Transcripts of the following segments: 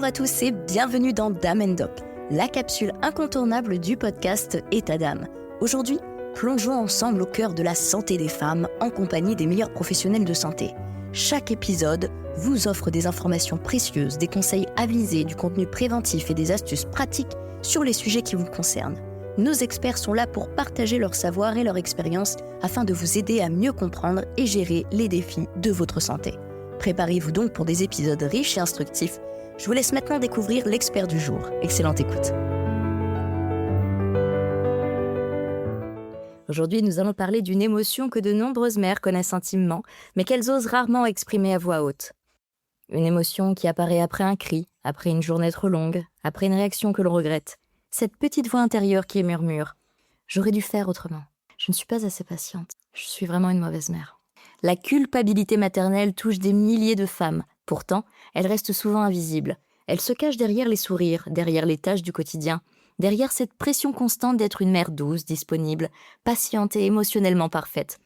Bonjour à tous et bienvenue dans Dame & Doc, la capsule incontournable du podcast État d'âme. Aujourd'hui, plongeons ensemble au cœur de la santé des femmes en compagnie des meilleurs professionnels de santé. Chaque épisode vous offre des informations précieuses, des conseils avisés, du contenu préventif et des astuces pratiques sur les sujets qui vous concernent. Nos experts sont là pour partager leur savoir et leur expérience afin de vous aider à mieux comprendre et gérer les défis de votre santé. Préparez-vous donc pour des épisodes riches et instructifs. Je vous laisse maintenant découvrir l'expert du jour. Excellente écoute. Aujourd'hui, nous allons parler d'une émotion que de nombreuses mères connaissent intimement, mais qu'elles osent rarement exprimer à voix haute. Une émotion qui apparaît après un cri, après une journée trop longue, après une réaction que l'on regrette. Cette petite voix intérieure qui murmure « J'aurais dû faire autrement. Je ne suis pas assez patiente. Je suis vraiment une mauvaise mère. » La culpabilité maternelle touche des milliers de femmes. Pourtant, elle reste souvent invisible. Elle se cache derrière les sourires, derrière les tâches du quotidien, derrière cette pression constante d'être une mère douce, disponible, patiente et émotionnellement parfaite.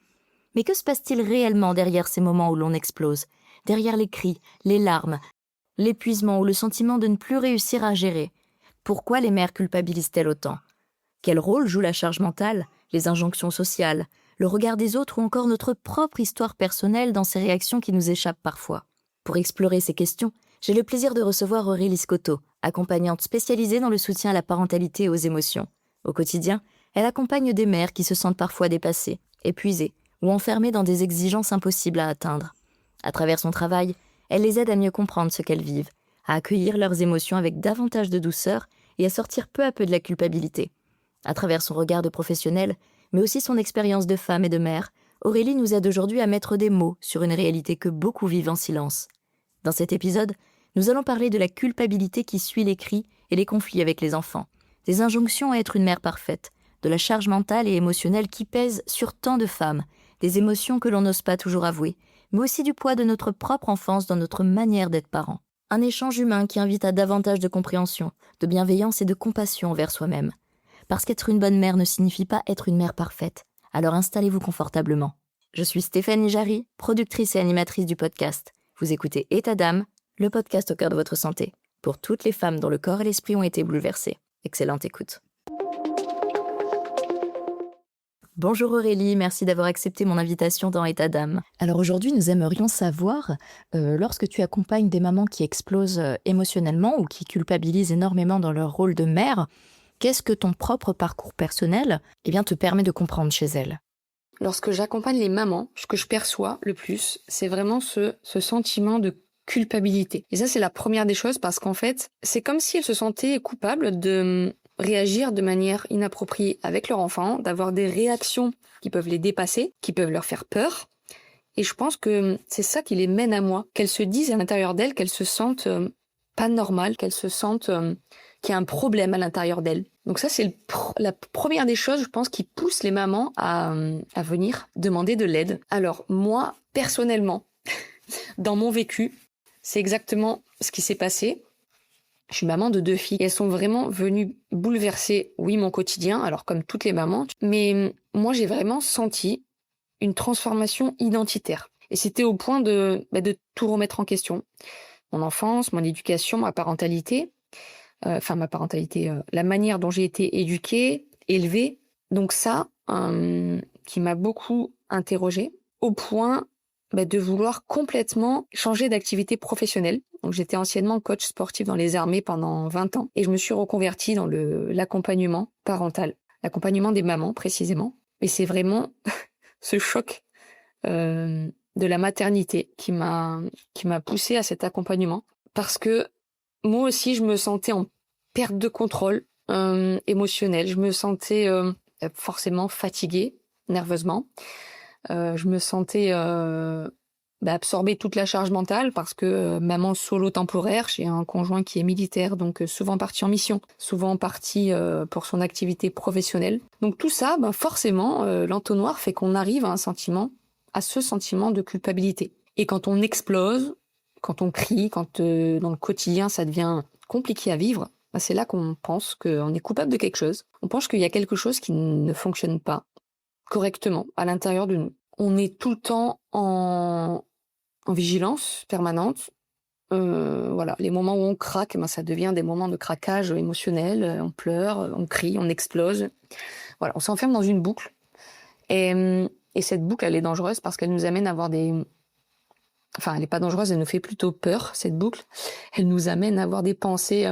Mais que se passe-t-il réellement derrière ces moments où l'on explose, derrière les cris, les larmes, l'épuisement ou le sentiment de ne plus réussir à gérer? Pourquoi les mères culpabilisent-elles autant? Quel rôle joue la charge mentale, les injonctions sociales, le regard des autres ou encore notre propre histoire personnelle dans ces réactions qui nous échappent parfois? Pour explorer ces questions, j'ai le plaisir de recevoir Aurélie Scotto, accompagnante spécialisée dans le soutien à la parentalité et aux émotions. Au quotidien, elle accompagne des mères qui se sentent parfois dépassées, épuisées ou enfermées dans des exigences impossibles à atteindre. À travers son travail, elle les aide à mieux comprendre ce qu'elles vivent, à accueillir leurs émotions avec davantage de douceur et à sortir peu à peu de la culpabilité. À travers son regard de professionnelle, mais aussi son expérience de femme et de mère, Aurélie nous aide aujourd'hui à mettre des mots sur une réalité que beaucoup vivent en silence. Dans cet épisode, nous allons parler de la culpabilité qui suit les cris et les conflits avec les enfants, des injonctions à être une mère parfaite, de la charge mentale et émotionnelle qui pèse sur tant de femmes, des émotions que l'on n'ose pas toujours avouer, mais aussi du poids de notre propre enfance dans notre manière d'être parent. Un échange humain qui invite à davantage de compréhension, de bienveillance et de compassion envers soi-même. Parce qu'être une bonne mère ne signifie pas être une mère parfaite. Alors installez-vous confortablement. Je suis Stéphanie Jarry, productrice et animatrice du podcast. Vous écoutez État d'âme, le podcast au cœur de votre santé, pour toutes les femmes dont le corps et l'esprit ont été bouleversés. Excellente écoute. Bonjour Aurélie, merci d'avoir accepté mon invitation dans État d'âme. Alors aujourd'hui, nous aimerions savoir, lorsque tu accompagnes des mamans qui explosent émotionnellement ou qui culpabilisent énormément dans leur rôle de mère, qu'est-ce que ton propre parcours personnel te permet de comprendre chez elles? Lorsque j'accompagne les mamans, ce que je perçois le plus, c'est vraiment ce sentiment de culpabilité. Et ça, c'est la première des choses parce qu'en fait, c'est comme si elles se sentaient coupables de réagir de manière inappropriée avec leur enfant, d'avoir des réactions qui peuvent les dépasser, qui peuvent leur faire peur. Et je pense que c'est ça qui les mène à moi, qu'elles se disent à l'intérieur d'elles qu'elles se sentent pas normales, qu'elles se sentent qu'il y a un problème à l'intérieur d'elles. Donc ça, c'est la première des choses, je pense, qui pousse les mamans à venir demander de l'aide. Alors moi, personnellement, dans mon vécu, c'est exactement ce qui s'est passé. Je suis maman de 2 filles et elles sont vraiment venues bouleverser, oui, mon quotidien, alors comme toutes les mamans, mais moi, j'ai vraiment senti une transformation identitaire. Et c'était au point de tout remettre en question. Mon enfance, mon éducation, ma parentalité, la manière dont j'ai été éduquée, élevée. Donc ça, qui m'a beaucoup interrogée, au point de vouloir complètement changer d'activité professionnelle. Donc j'étais anciennement coach sportif dans les armées pendant 20 ans et je me suis reconvertie dans l'accompagnement parental, l'accompagnement des mamans précisément. Et c'est vraiment ce choc de la maternité qui m'a poussée à cet accompagnement parce que moi aussi je me sentais en perte de contrôle émotionnel, je me sentais forcément fatiguée nerveusement. Je me sentais absorber toute la charge mentale parce que maman solo temporaire, j'ai un conjoint qui est militaire, donc souvent parti en mission, souvent parti pour son activité professionnelle. Donc tout ça, forcément, l'entonnoir fait qu'on arrive à ce sentiment de culpabilité. Et quand on explose, quand on crie, quand dans le quotidien ça devient compliqué à vivre, c'est là qu'on pense qu'on est coupable de quelque chose. On pense qu'il y a quelque chose qui ne fonctionne pas correctement à l'intérieur de nous. On est tout le temps en vigilance permanente, Voilà, les moments où on craque, ça devient des moments de craquage émotionnel, on pleure, on crie, on explose. Voilà, on s'enferme dans une boucle et cette boucle, elle est dangereuse parce qu'elle nous amène à avoir elle n'est pas dangereuse, elle nous fait plutôt peur, cette boucle. Elle nous amène à avoir des pensées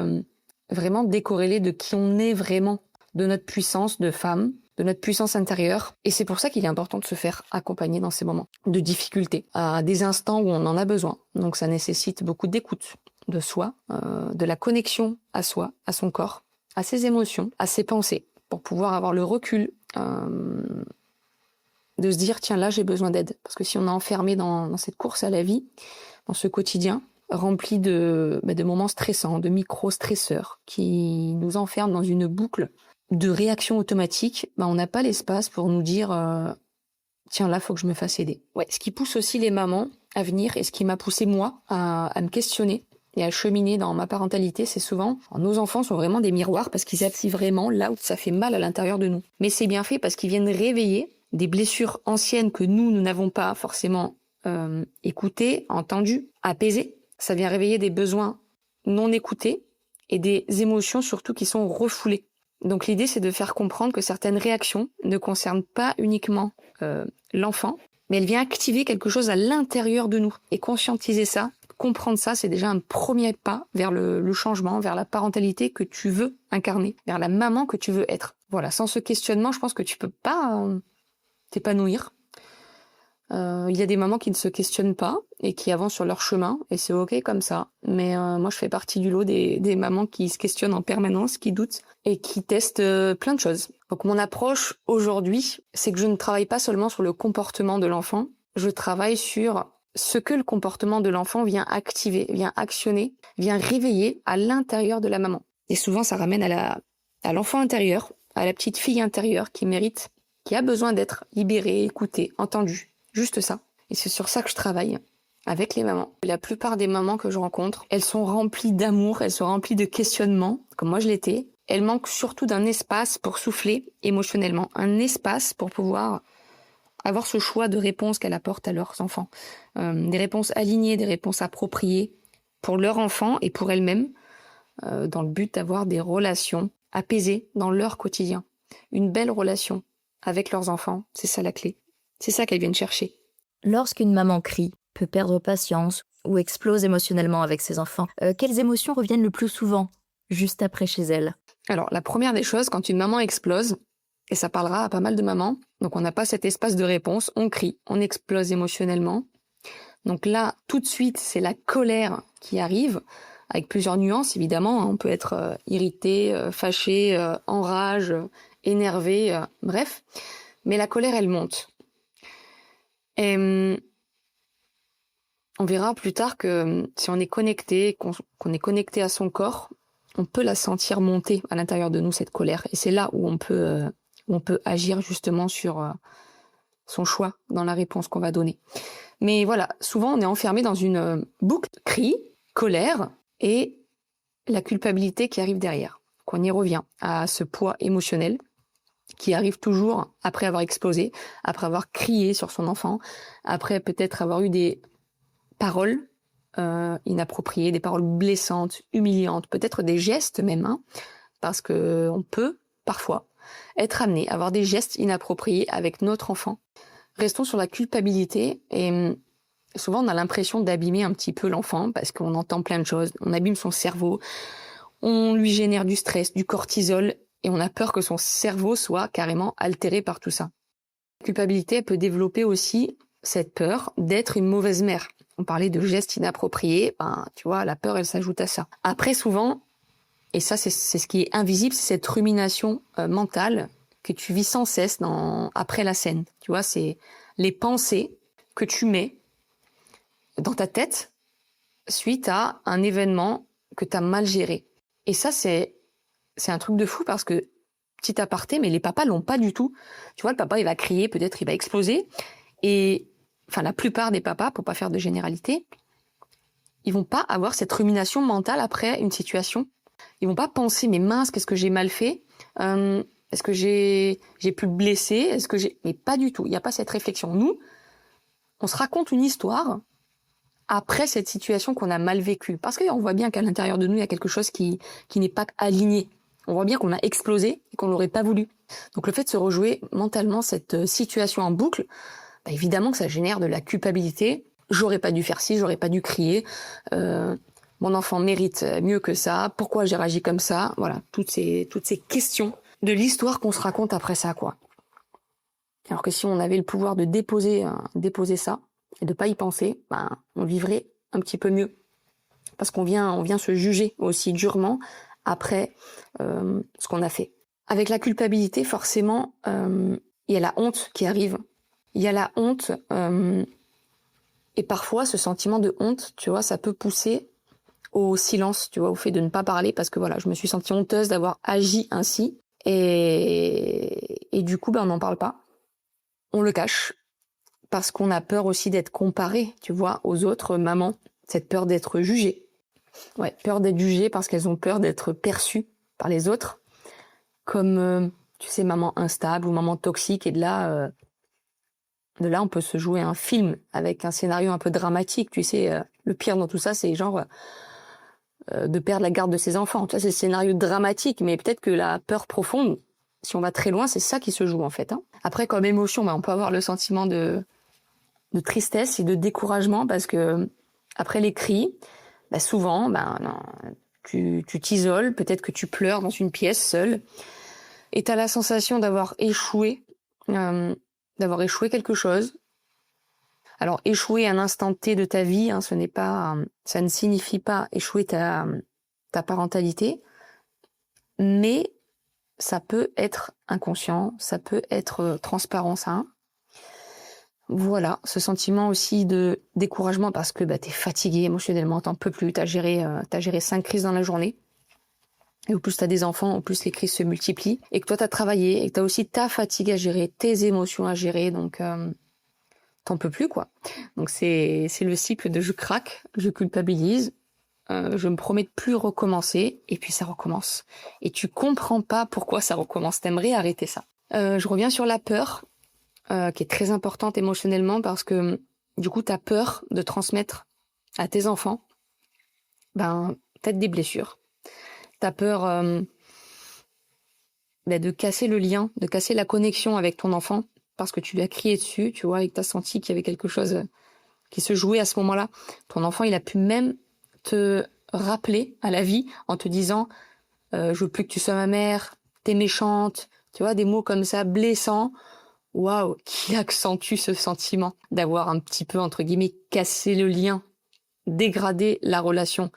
vraiment décorrélées de qui on est vraiment, de notre puissance de femme, de notre puissance intérieure. Et c'est pour ça qu'il est important de se faire accompagner dans ces moments de difficulté, à des instants où on en a besoin. Donc ça nécessite beaucoup d'écoute de soi, de la connexion à soi, à son corps, à ses émotions, à ses pensées, pour pouvoir avoir le recul de se dire, tiens, là, j'ai besoin d'aide. Parce que si on est enfermé dans cette course à la vie, dans ce quotidien, rempli de moments stressants, de micro-stresseurs, qui nous enferment dans une boucle de réactions automatiques, on n'a pas l'espace pour nous dire, tiens, là, faut que je me fasse aider. Ouais, ce qui pousse aussi les mamans à venir, et ce qui m'a poussé, moi, à me questionner et à cheminer dans ma parentalité, c'est souvent, nos enfants sont vraiment des miroirs parce qu'ils appuient vraiment là où ça fait mal à l'intérieur de nous. Mais c'est bien fait parce qu'ils viennent réveiller des blessures anciennes que nous n'avons pas forcément écoutées, entendues, apaisées. Ça vient réveiller des besoins non écoutés et des émotions surtout qui sont refoulées. Donc l'idée, c'est de faire comprendre que certaines réactions ne concernent pas uniquement l'enfant, mais elles viennent activer quelque chose à l'intérieur de nous. Et conscientiser ça, comprendre ça, c'est déjà un premier pas vers le changement, vers la parentalité que tu veux incarner, vers la maman que tu veux être. Voilà, sans ce questionnement, je pense que tu peux pas t'épanouir. Il y a des mamans qui ne se questionnent pas et qui avancent sur leur chemin, et c'est ok comme ça. Mais moi, je fais partie du lot des mamans qui se questionnent en permanence, qui doutent et qui testent plein de choses. Donc mon approche aujourd'hui, c'est que je ne travaille pas seulement sur le comportement de l'enfant, je travaille sur ce que le comportement de l'enfant vient activer, vient actionner, vient réveiller à l'intérieur de la maman. Et souvent, ça ramène à l'enfant intérieur, à la petite fille intérieure qui a besoin d'être libérée, écoutée, entendue. Juste ça. Et c'est sur ça que je travaille avec les mamans. La plupart des mamans que je rencontre, elles sont remplies d'amour, elles sont remplies de questionnements, comme moi je l'étais. Elles manquent surtout d'un espace pour souffler émotionnellement, un espace pour pouvoir avoir ce choix de réponses qu'elles apportent à leurs enfants. Des réponses alignées, des réponses appropriées pour leur enfant et pour elles-mêmes, dans le but d'avoir des relations apaisées dans leur quotidien. Une belle relation avec leurs enfants, c'est ça la clé. C'est ça qu'elles viennent chercher. Lorsqu'une maman crie, peut perdre patience ou explose émotionnellement avec ses enfants, quelles émotions reviennent le plus souvent, juste après chez elle? Alors, la première des choses, quand une maman explose, et ça parlera à pas mal de mamans, donc on n'a pas cet espace de réponse, on crie, on explose émotionnellement. Donc là, tout de suite, c'est la colère qui arrive, avec plusieurs nuances, évidemment. On peut être irrité, fâché, en rage, énervé, bref. Mais la colère, elle monte. Et on verra plus tard que si on est connecté, qu'on est connecté à son corps, on peut la sentir monter à l'intérieur de nous, cette colère. Et c'est là où on peut agir justement sur son choix dans la réponse qu'on va donner. Mais voilà, souvent on est enfermé dans une boucle, cri, colère et la culpabilité qui arrive derrière. Qu'on y revient à ce poids émotionnel qui arrive toujours après avoir explosé, après avoir crié sur son enfant, après peut-être avoir eu des paroles inappropriées, des paroles blessantes, humiliantes, peut-être des gestes même, parce que on peut parfois être amené à avoir des gestes inappropriés avec notre enfant. Restons sur la culpabilité et souvent on a l'impression d'abîmer un petit peu l'enfant parce qu'on entend plein de choses, on abîme son cerveau, on lui génère du stress, du cortisol et on a peur que son cerveau soit carrément altéré par tout ça. La culpabilité peut développer aussi cette peur d'être une mauvaise mère. On parlait de gestes inappropriés, tu vois, la peur elle s'ajoute à ça. Après souvent, et ça c'est ce qui est invisible, c'est cette rumination mentale que tu vis sans cesse après la scène. Tu vois, c'est les pensées que tu mets dans ta tête suite à un événement que tu as mal géré. Et ça, c'est un truc de fou parce que, petit aparté, mais les papas l'ont pas du tout. Tu vois, le papa, il va crier, peut-être il va exploser. Et, la plupart des papas, pour pas faire de généralité, ils vont pas avoir cette rumination mentale après une situation. Ils vont pas penser, mais mince, qu'est-ce que j'ai mal fait? Est-ce que j'ai pu le blesser? Mais pas du tout. Il n'y a pas cette réflexion. Nous, on se raconte une histoire après cette situation qu'on a mal vécue. Parce qu'on voit bien qu'à l'intérieur de nous, il y a quelque chose qui n'est pas aligné. On voit bien qu'on a explosé et qu'on l'aurait pas voulu. Donc le fait de se rejouer mentalement cette situation en boucle, bah évidemment que ça génère de la culpabilité. J'aurais pas dû faire ci, j'aurais pas dû crier. Mon enfant mérite mieux que ça. Pourquoi j'ai réagi comme ça? Voilà, toutes ces questions de l'histoire qu'on se raconte après ça, quoi. Alors que si on avait le pouvoir de déposer ça et de pas y penser, ben on vivrait un petit peu mieux. Parce qu'on vient se juger aussi durement après ce qu'on a fait. Avec la culpabilité, forcément, il y a la honte qui arrive. Il y a la honte, et parfois ce sentiment de honte, tu vois, ça peut pousser au silence, tu vois, au fait de ne pas parler, parce que voilà, je me suis sentie honteuse d'avoir agi ainsi, et du coup, ben on n'en parle pas. On le cache, parce qu'on a peur aussi d'être comparé, tu vois, aux autres mamans, cette peur d'être jugée. Ouais, peur d'être jugée parce qu'elles ont peur d'être perçues par les autres comme, tu sais, maman instable ou maman toxique. Et de là, on peut se jouer un film avec un scénario un peu dramatique. Tu sais, le pire dans tout ça, c'est genre de perdre la garde de ses enfants. Tu vois, c'est le scénario dramatique, mais peut-être que la peur profonde, si on va très loin, c'est ça qui se joue en fait. Hein. Après, comme émotion, on peut avoir le sentiment de tristesse et de découragement parce que après les cris, souvent, tu t'isoles, peut-être que tu pleures dans une pièce seule, et t'as la sensation d'avoir échoué quelque chose. Alors échouer un instant T de ta vie, hein, ça ne signifie pas échouer ta parentalité, mais ça peut être inconscient, ça peut être transparent, ça. Hein. Voilà, ce sentiment aussi de découragement parce que t'es fatigué émotionnellement, t'en peux plus, t'as géré 5 crises dans la journée. Et au plus t'as des enfants, au plus les crises se multiplient. Et que toi t'as travaillé, et que t'as aussi ta fatigue à gérer, tes émotions à gérer, donc t'en peux plus, quoi. Donc c'est le cycle de je craque, je culpabilise, je me promets de plus recommencer, et puis ça recommence. Et tu comprends pas pourquoi ça recommence, t'aimerais arrêter ça. Je reviens sur la peur, qui est très importante émotionnellement, parce que du coup t'as peur de transmettre à tes enfants peut-être des blessures. T'as peur de casser le lien, de casser la connexion avec ton enfant, parce que tu lui as crié dessus, tu vois, et que t'as senti qu'il y avait quelque chose qui se jouait à ce moment-là. Ton enfant, il a pu même te rappeler à la vie en te disant je veux plus que tu sois ma mère, t'es méchante, tu vois, des mots comme ça, blessants. Waouh, qui accentue ce sentiment d'avoir un petit peu, entre guillemets, cassé le lien, dégradé la relation.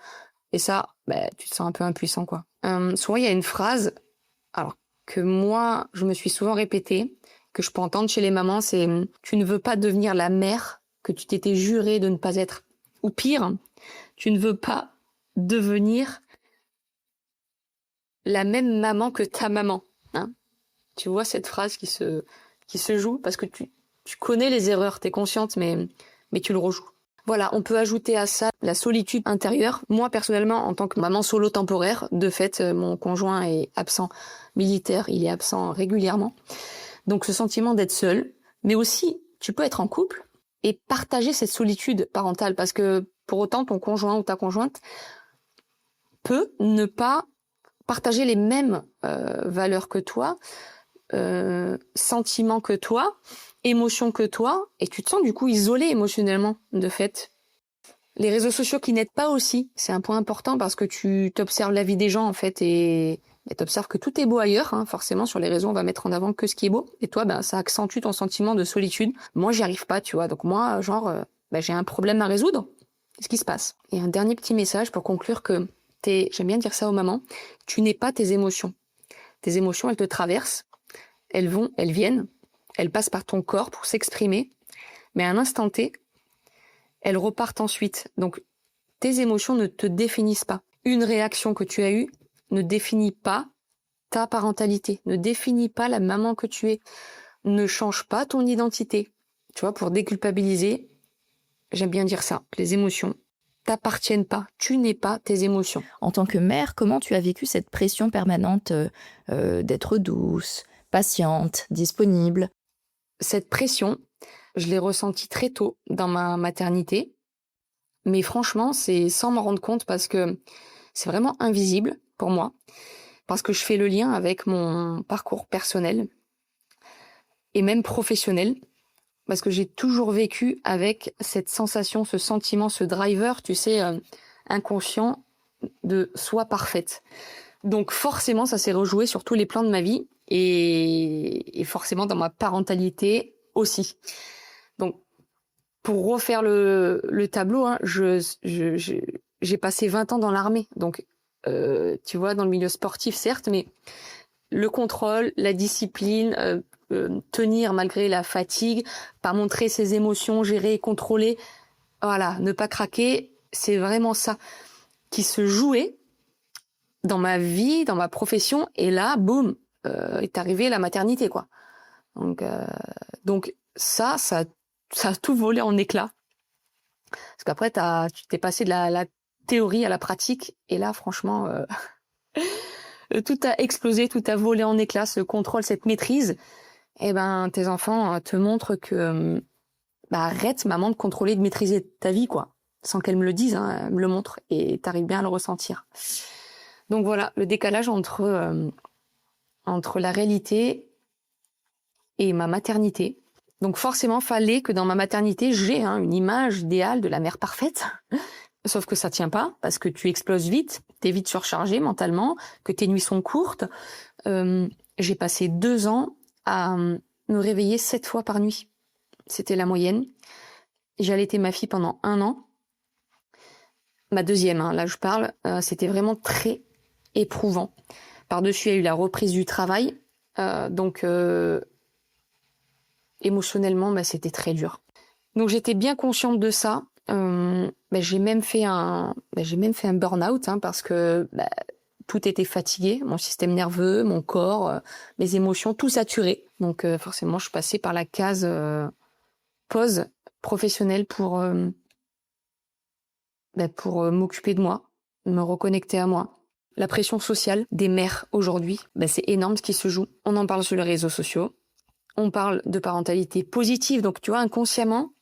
Et ça, tu te sens un peu impuissant, quoi. Souvent, il y a une phrase, alors que moi, je me suis souvent répétée, que je peux entendre chez les mamans, c'est « tu ne veux pas devenir la mère que tu t'étais juré de ne pas être ». Ou pire, tu ne veux pas devenir la même maman que ta maman. Hein. Tu vois cette phrase qui se joue parce que tu connais les erreurs, t'es consciente, mais tu le rejoues. Voilà, on peut ajouter à ça la solitude intérieure. Moi, personnellement, en tant que maman solo temporaire, de fait, mon conjoint est absent militaire, il est absent régulièrement. Donc, ce sentiment d'être seule, mais aussi, tu peux être en couple et partager cette solitude parentale parce que pour autant, ton conjoint ou ta conjointe peut ne pas partager les mêmes valeurs que toi, sentiments que toi, émotions que toi, et tu te sens du coup isolé émotionnellement, de fait. Les réseaux sociaux qui n'aident pas aussi, c'est un point important parce que tu t'observes la vie des gens en fait et t'observes que tout est beau ailleurs. Hein. Forcément, sur les réseaux, on va mettre en avant que ce qui est beau. Et toi, ça accentue ton sentiment de solitude. Moi, j'y arrive pas, tu vois. Donc moi, j'ai un problème à résoudre. Qu'est-ce qui se passe? Et un dernier petit message pour conclure que j'aime bien dire ça aux mamans, tu n'es pas tes émotions. Tes émotions, elles te traversent. Elles vont, elles viennent, elles passent par ton corps pour s'exprimer, mais à un instant T, elles repartent ensuite. Donc, tes émotions ne te définissent pas. Une réaction que tu as eue ne définit pas ta parentalité, ne définit pas la maman que tu es, ne change pas ton identité. Tu vois, pour déculpabiliser, j'aime bien dire ça, les émotions t'appartiennent pas, tu n'es pas tes émotions. En tant que mère, comment tu as vécu cette pression permanente d'être douce, patiente, disponible? Cette pression, je l'ai ressentie très tôt dans ma maternité. Mais franchement, c'est sans m'en rendre compte parce que c'est vraiment invisible pour moi. Parce que je fais le lien avec mon parcours personnel et même professionnel. Parce que j'ai toujours vécu avec cette sensation, ce sentiment, ce driver, tu sais, inconscient de soi parfaite. Donc forcément, ça s'est rejoué sur tous les plans de ma vie et forcément dans ma parentalité aussi. Donc pour refaire le tableau, hein, j'ai passé 20 ans dans l'armée. Donc tu vois, dans le milieu sportif certes, mais le contrôle, la discipline, tenir malgré la fatigue, pas montrer ses émotions, gérer, contrôler, voilà, ne pas craquer, c'est vraiment ça qui se jouait dans ma vie, dans ma profession, et là, boum, est arrivée la maternité, quoi. Donc ça a tout volé en éclats. Parce qu'après, tu t'es passé de la théorie à la pratique, et là, franchement, tout a explosé, tout a volé en éclats, ce contrôle, cette maîtrise. Eh ben, tes enfants te montrent que, arrête, maman, de contrôler, de maîtriser ta vie, quoi. Sans qu'elle me le dise, hein, elle me le montre, et t'arrives bien à le ressentir. Donc voilà, le décalage entre la réalité et ma maternité. Donc forcément, fallait que dans ma maternité, j'ai une image idéale de la mère parfaite. Sauf que ça tient pas, parce que tu exploses vite, t'es vite surchargé mentalement, que tes nuits sont courtes. J'ai passé 2 ans à me réveiller 7 fois par nuit. C'était la moyenne. J'ai allaité ma fille pendant 1 an. Ma deuxième, là je parle, c'était vraiment très éprouvant. Par-dessus, il y a eu la reprise du travail. Donc émotionnellement, c'était très dur. Donc j'étais bien consciente de ça. J'ai même fait un burn-out, parce que tout était fatigué, mon système nerveux, mon corps, mes émotions, tout saturé. Donc forcément, je passais par la case pause professionnelle pour m'occuper de moi, me reconnecter à moi. La pression sociale des mères aujourd'hui, c'est énorme ce qui se joue. On en parle sur les réseaux sociaux. On parle de parentalité positive. Donc tu vois, inconsciemment,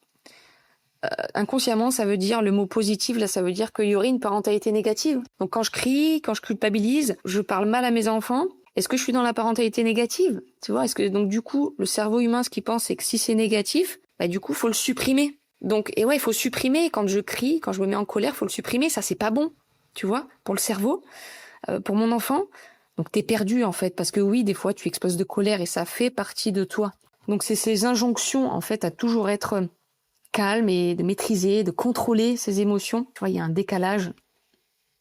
ça veut dire, le mot positif, là, ça veut dire qu'il y aurait une parentalité négative. Donc quand je crie, quand je culpabilise, je parle mal à mes enfants, est-ce que je suis dans la parentalité négative? Tu vois, est-ce que, donc du coup, le cerveau humain, ce qu'il pense, c'est que si c'est négatif, du coup, faut le supprimer. Donc, et ouais, il faut supprimer. Quand je crie, quand je me mets en colère, faut le supprimer. Ça, c'est pas bon. Tu vois, pour le cerveau, pour mon enfant. Donc t'es perdu, en fait, parce que oui, des fois, tu exploses de colère et ça fait partie de toi. Donc c'est ces injonctions, en fait, à toujours être calme et de maîtriser, de contrôler ses émotions. Tu vois, il y a un décalage,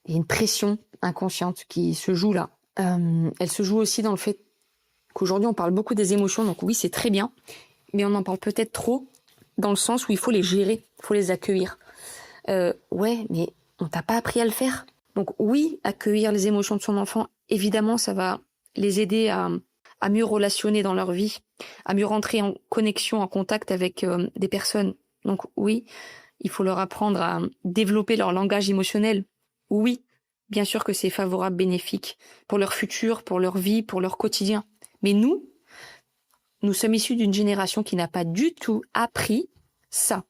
il y a une pression inconsciente qui se joue là. Elle se joue aussi dans le fait qu'aujourd'hui on parle beaucoup des émotions, donc oui, c'est très bien, mais on en parle peut-être trop dans le sens où il faut les gérer, il faut les accueillir. Ouais, mais on t'a pas appris à le faire. Donc oui, accueillir les émotions de son enfant, évidemment, ça va les aider à mieux relationner dans leur vie, à mieux rentrer en connexion, en contact avec des personnes. Donc oui, il faut leur apprendre à développer leur langage émotionnel. Oui, bien sûr que c'est favorable, bénéfique pour leur futur, pour leur vie, pour leur quotidien. Mais nous sommes issus d'une génération qui n'a pas du tout appris ça.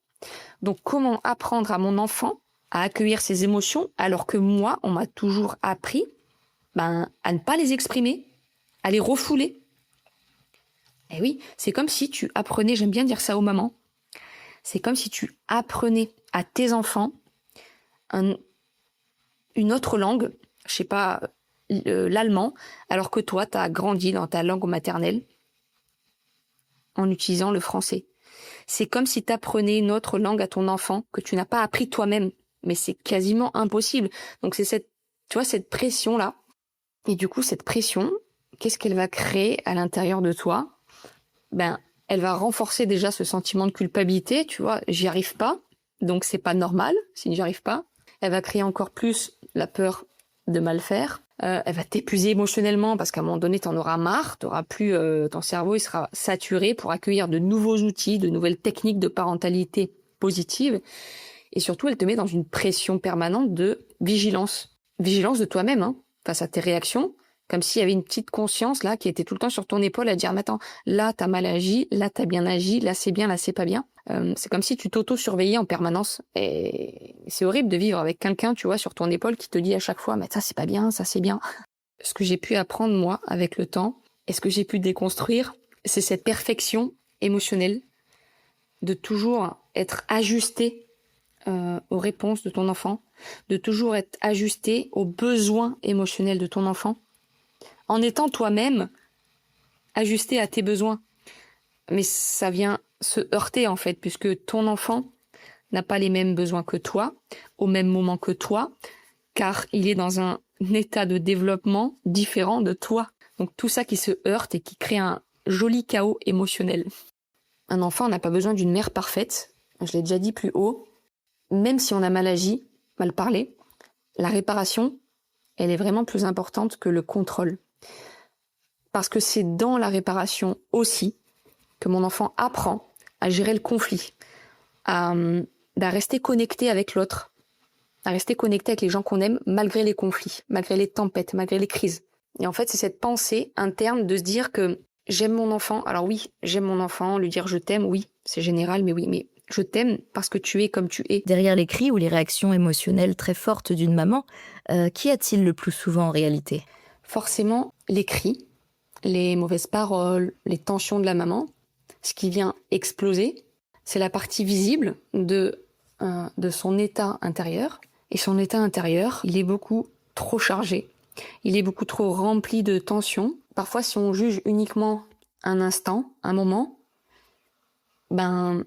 Donc comment apprendre à mon enfant à accueillir ses émotions alors que moi, on m'a toujours appris à ne pas les exprimer, à les refouler. Et oui, c'est comme si tu apprenais, j'aime bien dire ça aux mamans, c'est comme si tu apprenais à tes enfants une autre langue, je sais pas, l'allemand, alors que toi, tu as grandi dans ta langue maternelle en utilisant le français. C'est comme si tu apprenais une autre langue à ton enfant que tu n'as pas appris toi-même, mais c'est quasiment impossible. Donc c'est cette pression-là. Et du coup, cette pression, qu'est-ce qu'elle va créer à l'intérieur de toi? Elle va renforcer déjà ce sentiment de culpabilité, tu vois, j'y arrive pas, donc c'est pas normal si j'y arrive pas. Elle va créer encore plus la peur de mal faire. Elle va t'épuiser émotionnellement parce qu'à un moment donné, t'en auras marre, t'auras plus, ton cerveau il sera saturé pour accueillir de nouveaux outils, de nouvelles techniques de parentalité positive. Et surtout, elle te met dans une pression permanente de vigilance. Vigilance de toi-même, face à tes réactions. Comme s'il y avait une petite conscience là qui était tout le temps sur ton épaule à dire « Mais attends, là t'as mal agi, là t'as bien agi, là c'est bien, là c'est pas bien ». C'est comme si tu t'auto-surveillais en permanence. Et c'est horrible de vivre avec quelqu'un, tu vois, sur ton épaule qui te dit à chaque fois, mais ça c'est pas bien, ça c'est bien. Ce que j'ai pu apprendre, moi, avec le temps, et ce que j'ai pu déconstruire, c'est cette perfection émotionnelle de toujours être ajusté aux réponses de ton enfant, de toujours être ajusté aux besoins émotionnels de ton enfant, en étant toi-même ajusté à tes besoins. Mais ça vient se heurter en fait, puisque ton enfant n'a pas les mêmes besoins que toi, au même moment que toi, car il est dans un état de développement différent de toi. Donc tout ça qui se heurte et qui crée un joli chaos émotionnel. Un enfant n'a pas besoin d'une mère parfaite, je l'ai déjà dit plus haut, même si on a mal agi, mal parlé, la réparation, elle est vraiment plus importante que le contrôle. Parce que c'est dans la réparation aussi que mon enfant apprend à gérer le conflit, à rester connecté avec l'autre, à rester connecté avec les gens qu'on aime malgré les conflits, malgré les tempêtes, malgré les crises. Et en fait, c'est cette pensée interne de se dire que j'aime mon enfant. Alors oui, j'aime mon enfant, lui dire je t'aime, oui, c'est général, mais oui, mais je t'aime parce que tu es comme tu es. Derrière les cris ou les réactions émotionnelles très fortes d'une maman, qu'y a-t-il le plus souvent en réalité ? Forcément, les cris, les mauvaises paroles, les tensions de la maman, ce qui vient exploser, c'est la partie visible de son état intérieur. Et son état intérieur, il est beaucoup trop chargé. Il est beaucoup trop rempli de tensions. Parfois, si on juge uniquement un instant, un moment, ben,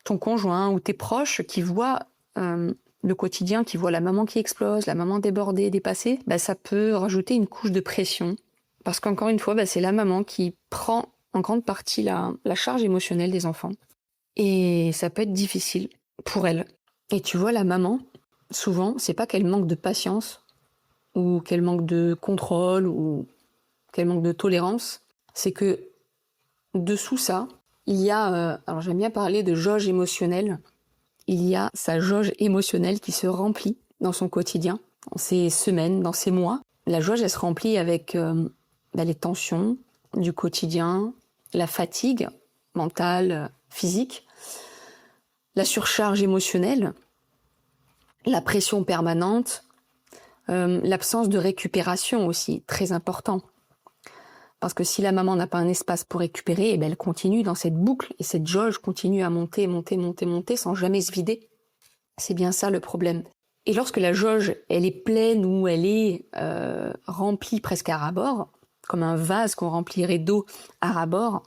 ton conjoint ou tes proches qui voient le quotidien, qui voient la maman qui explose, la maman débordée, dépassée, ben, ça peut rajouter une couche de pression. Parce qu'encore une fois, ben, c'est la maman qui prend en grande partie la charge émotionnelle des enfants. Et ça peut être difficile pour elle. Et tu vois, la maman, souvent, c'est pas qu'elle manque de patience, ou qu'elle manque de contrôle, ou qu'elle manque de tolérance, c'est que dessous ça, il y a, alors j'aime bien parler de jauge émotionnelle, il y a sa jauge émotionnelle qui se remplit dans son quotidien, dans ses semaines, dans ses mois. La jauge, elle se remplit avec les tensions du quotidien, la fatigue mentale, physique, la surcharge émotionnelle, la pression permanente, l'absence de récupération aussi, très important. Parce que si la maman n'a pas un espace pour récupérer, elle continue dans cette boucle et cette jauge continue à monter, monter, monter, monter sans jamais se vider. C'est bien ça le problème. Et lorsque la jauge, elle est pleine ou elle est remplie presque à ras-bord, comme un vase qu'on remplirait d'eau à ras-bord,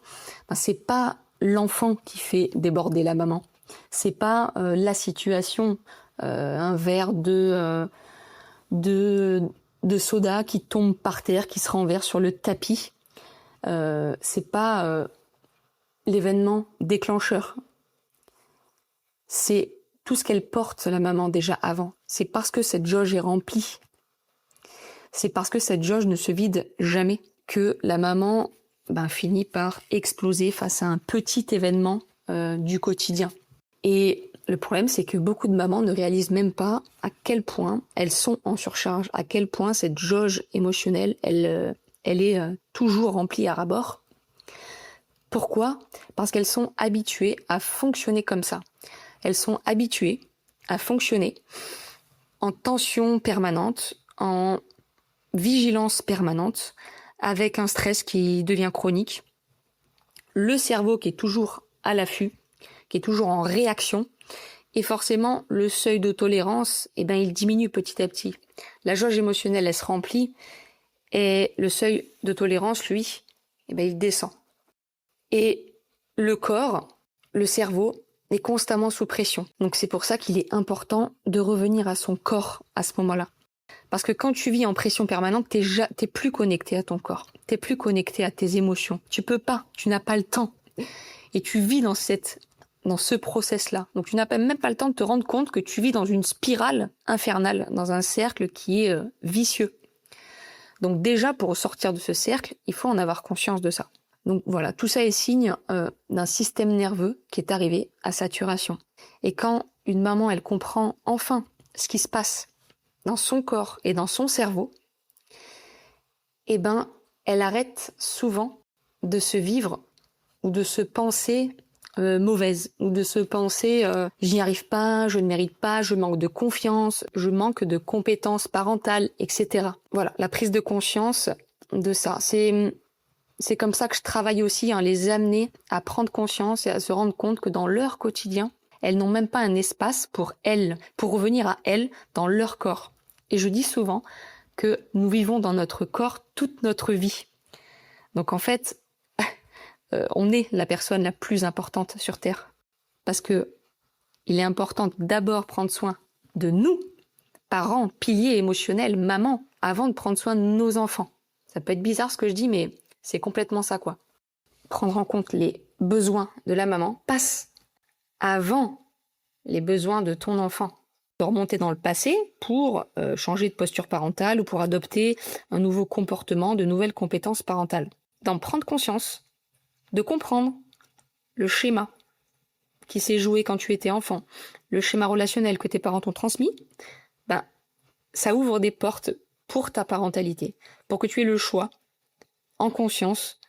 c'est pas l'enfant qui fait déborder la maman. C'est pas la situation, un verre de soda qui tombe par terre, qui se renverse sur le tapis. C'est pas l'événement déclencheur. C'est tout ce qu'elle porte, la maman, déjà avant. C'est parce que cette jauge est remplie. C'est parce que cette jauge ne se vide jamais que la maman finit par exploser face à un petit événement du quotidien. Et le problème, c'est que beaucoup de mamans ne réalisent même pas à quel point elles sont en surcharge, à quel point cette jauge émotionnelle, elle est toujours remplie à ras-bord. Pourquoi ? Parce qu'elles sont habituées à fonctionner comme ça. Elles sont habituées à fonctionner en tension permanente, en vigilance permanente, avec un stress qui devient chronique, le cerveau qui est toujours à l'affût, qui est toujours en réaction, et forcément le seuil de tolérance, il diminue petit à petit. La jauge émotionnelle, elle se remplit, et le seuil de tolérance, lui, il descend. Et le corps, le cerveau, est constamment sous pression. Donc c'est pour ça qu'il est important de revenir à son corps à ce moment-là. Parce que quand tu vis en pression permanente, t'es plus connecté à ton corps. T'es plus connecté à tes émotions. Tu peux pas, tu n'as pas le temps. Et tu vis dans ce process-là. Donc tu n'as même pas le temps de te rendre compte que tu vis dans une spirale infernale, dans un cercle qui est vicieux. Donc déjà, pour sortir de ce cercle, il faut en avoir conscience de ça. Donc voilà, tout ça est signe d'un système nerveux qui est arrivé à saturation. Et quand une maman, elle comprend enfin ce qui se passe dans son corps et dans son cerveau, elle arrête souvent de se vivre ou de se penser mauvaise, ou de se penser j'y arrive pas, je ne mérite pas, je manque de confiance, je manque de compétences parentales, etc. Voilà, la prise de conscience de ça. C'est comme ça que je travaille aussi, hein, les amener à prendre conscience et à se rendre compte que dans leur quotidien, elles n'ont même pas un espace pour elles, pour revenir à elles dans leur corps. Et je dis souvent que nous vivons dans notre corps toute notre vie. Donc en fait, on est la personne la plus importante sur Terre. Parce que il est important d'abord prendre soin de nous, parents, piliers émotionnels, maman, avant de prendre soin de nos enfants. Ça peut être bizarre ce que je dis, mais c'est complètement ça, quoi. Prendre en compte les besoins de la maman passe avant les besoins de ton enfant. De remonter dans le passé pour changer de posture parentale ou pour adopter un nouveau comportement, de nouvelles compétences parentales. D'en prendre conscience, de comprendre le schéma qui s'est joué quand tu étais enfant, le schéma relationnel que tes parents t'ont transmis, ben, ça ouvre des portes pour ta parentalité, pour que tu aies le choix, en conscience,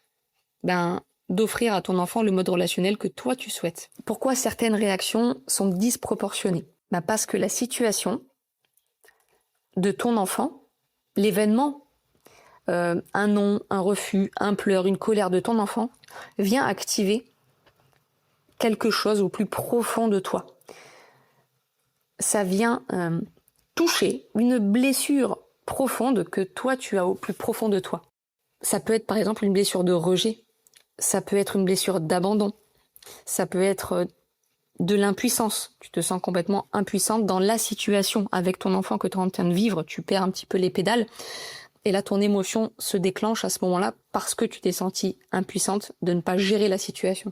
d'offrir à ton enfant le mode relationnel que toi tu souhaites. Pourquoi certaines réactions sont disproportionnées ? Parce que la situation de ton enfant, l'événement, un non, un refus, un pleur, une colère de ton enfant, vient activer quelque chose au plus profond de toi. Ça vient toucher une blessure profonde que toi tu as au plus profond de toi. Ça peut être par exemple une blessure de rejet, ça peut être une blessure d'abandon, ça peut être de l'impuissance. Tu te sens complètement impuissante dans la situation avec ton enfant que tu es en train de vivre, tu perds un petit peu les pédales et là ton émotion se déclenche à ce moment-là parce que tu t'es sentie impuissante de ne pas gérer la situation.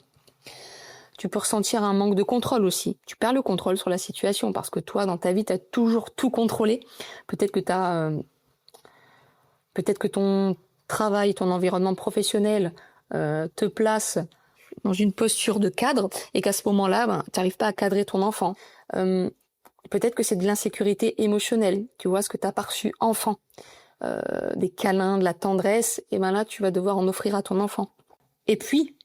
Tu peux ressentir un manque de contrôle aussi. Tu perds le contrôle sur la situation parce que toi, dans ta vie, tu as toujours tout contrôlé. Peut-être que ton travail, ton environnement professionnel te place dans une posture de cadre et qu'à ce moment-là, tu n'arrives pas à cadrer ton enfant. Peut-être que c'est de l'insécurité émotionnelle. Tu vois ce que tu as perçu enfant. Des câlins, de la tendresse, et là, tu vas devoir en offrir à ton enfant. Et puis,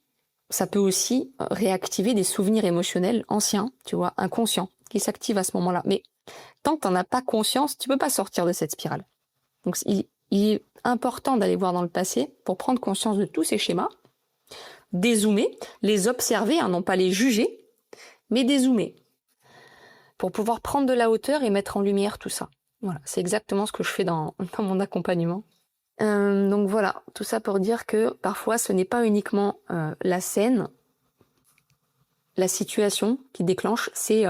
ça peut aussi réactiver des souvenirs émotionnels anciens, tu vois, inconscients, qui s'activent à ce moment-là. Mais tant que tu n'en as pas conscience, tu peux pas sortir de cette spirale. Donc, il est important d'aller voir dans le passé pour prendre conscience de tous ces schémas, dézoomer, les observer, non pas les juger, mais dézoomer, pour pouvoir prendre de la hauteur et mettre en lumière tout ça. Voilà, c'est exactement ce que je fais dans mon accompagnement. Donc voilà, tout ça pour dire que parfois ce n'est pas uniquement la scène, la situation qui déclenche, c'est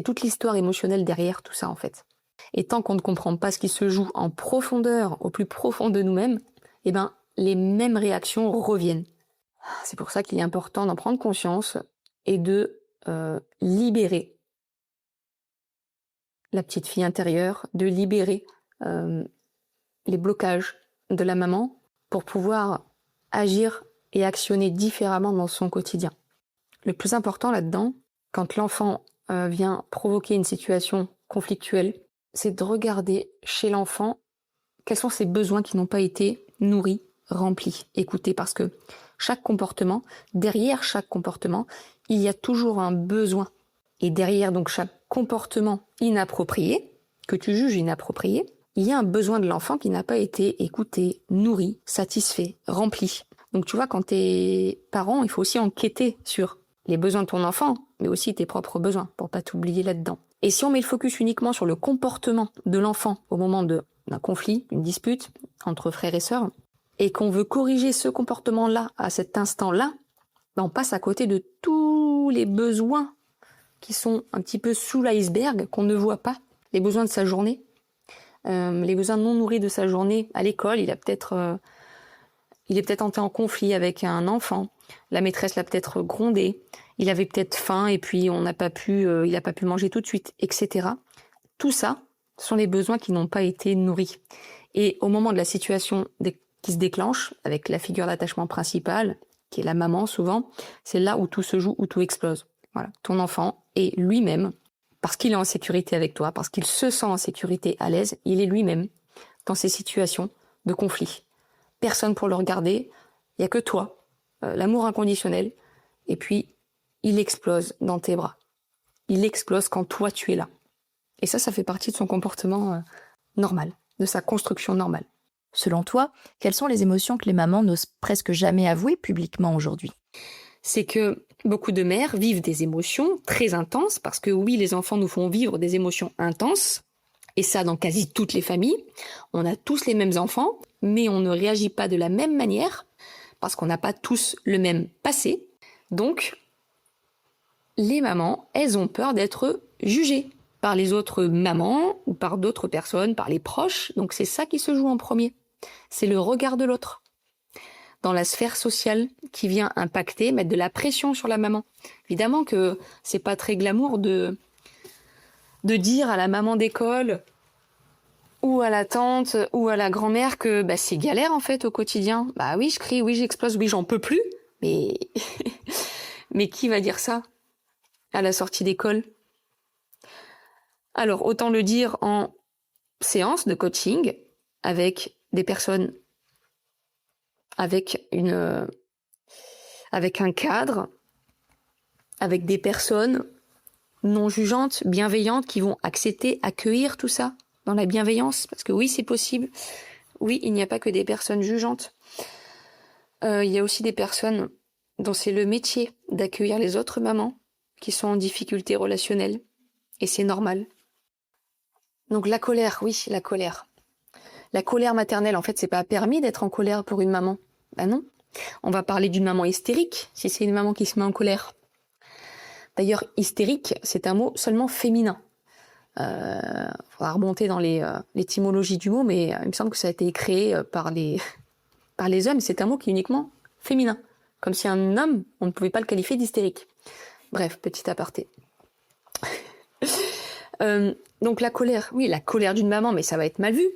toute l'histoire émotionnelle derrière tout ça en fait. Et tant qu'on ne comprend pas ce qui se joue en profondeur, au plus profond de nous-mêmes, les mêmes réactions reviennent. C'est pour ça qu'il est important d'en prendre conscience et de libérer la petite fille intérieure, de libérer les blocages de la maman pour pouvoir agir et actionner différemment dans son quotidien. Le plus important là-dedans, quand l'enfant vient provoquer une situation conflictuelle, c'est de regarder chez l'enfant quels sont ses besoins qui n'ont pas été nourris, remplis, écoutés, parce que derrière chaque comportement, il y a toujours un besoin. Et derrière donc chaque comportement inapproprié, que tu juges inapproprié, il y a un besoin de l'enfant qui n'a pas été écouté, nourri, satisfait, rempli. Donc tu vois, quand t'es parent, il faut aussi enquêter sur les besoins de ton enfant, mais aussi tes propres besoins, pour pas t'oublier là-dedans. Et si on met le focus uniquement sur le comportement de l'enfant au moment d'un conflit, d'une dispute entre frères et sœurs, et qu'on veut corriger ce comportement-là à cet instant-là, on passe à côté de tous les besoins qui sont un petit peu sous l'iceberg, qu'on ne voit pas, les besoins de sa journée, les besoins non nourris de sa journée à l'école. Il est peut-être entré en conflit avec un enfant, la maîtresse l'a peut-être grondé, il avait peut-être faim et puis il n'a pas pu manger tout de suite, etc. Tout ça sont les besoins qui n'ont pas été nourris. Et au moment de la situation qui se déclenche, avec la figure d'attachement principale, qui est la maman souvent, c'est là où tout se joue, où tout explose. Voilà, ton enfant est lui-même, parce qu'il est en sécurité avec toi, parce qu'il se sent en sécurité, à l'aise, il est lui-même dans ces situations de conflit. Personne pour le regarder, il n'y a que toi, l'amour inconditionnel, et puis il explose dans tes bras. Il explose quand toi, tu es là. Et ça fait partie de son comportement normal, de sa construction normale. Selon toi, quelles sont les émotions que les mamans n'osent presque jamais avouer publiquement aujourd'hui? C'est que beaucoup de mères vivent des émotions très intenses, parce que oui, les enfants nous font vivre des émotions intenses, et ça dans quasi toutes les familles. On a tous les mêmes enfants, mais on ne réagit pas de la même manière, parce qu'on n'a pas tous le même passé. Donc, les mamans, elles ont peur d'être jugées par les autres mamans, ou par d'autres personnes, par les proches. Donc c'est ça qui se joue en premier. C'est le regard de l'autre. Dans la sphère sociale qui vient impacter, mettre de la pression sur la maman. Évidemment que c'est pas très glamour de dire à la maman d'école ou à la tante ou à la grand-mère que c'est galère en fait au quotidien. Bah oui, je crie, oui, j'explose, oui, j'en peux plus. Mais mais qui va dire ça à la sortie d'école? Alors autant le dire en séance de coaching avec des personnes avec un cadre, avec des personnes non jugeantes, bienveillantes, qui vont accepter, accueillir tout ça dans la bienveillance, parce que oui, c'est possible. Oui, il n'y a pas que des personnes jugeantes. Il y a aussi des personnes dont c'est le métier d'accueillir les autres mamans qui sont en difficulté relationnelle, et c'est normal. Donc la colère, oui, la colère. La colère maternelle, en fait, c'est pas permis d'être en colère pour une maman. Ben non. On va parler d'une maman hystérique, si c'est une maman qui se met en colère. D'ailleurs, hystérique, c'est un mot seulement féminin. Faudra remonter dans l'étymologie du mot, mais il me semble que ça a été créé par les hommes. C'est un mot qui est uniquement féminin. Comme si un homme, on ne pouvait pas le qualifier d'hystérique. Bref, petit aparté. Donc la colère, oui, la colère d'une maman, mais ça va être mal vu.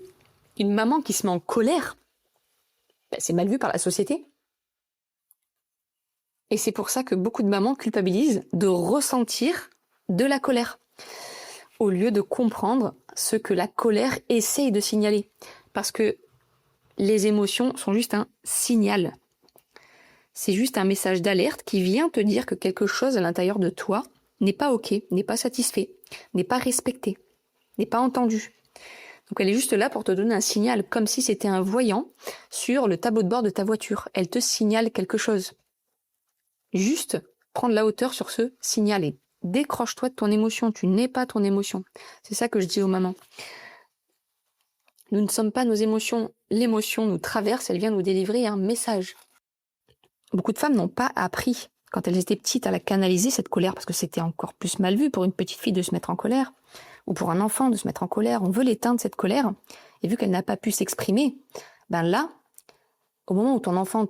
Une maman qui se met en colère, c'est mal vu par la société. Et c'est pour ça que beaucoup de mamans culpabilisent de ressentir de la colère, au lieu de comprendre ce que la colère essaye de signaler. Parce que les émotions sont juste un signal. C'est juste un message d'alerte qui vient te dire que quelque chose à l'intérieur de toi n'est pas OK, n'est pas satisfait, n'est pas respecté, n'est pas entendu. Donc elle est juste là pour te donner un signal, comme si c'était un voyant sur le tableau de bord de ta voiture. Elle te signale quelque chose. Juste prendre la hauteur sur ce signal et décroche-toi de ton émotion. Tu n'es pas ton émotion. C'est ça que je dis aux mamans. Nous ne sommes pas nos émotions. L'émotion nous traverse, elle vient nous délivrer un message. Beaucoup de femmes n'ont pas appris, quand elles étaient petites, à la canaliser, cette colère, parce que c'était encore plus mal vu pour une petite fille de se mettre en colère, ou pour un enfant de se mettre en colère. On veut l'éteindre, cette colère, et vu qu'elle n'a pas pu s'exprimer, là, au moment où ton enfant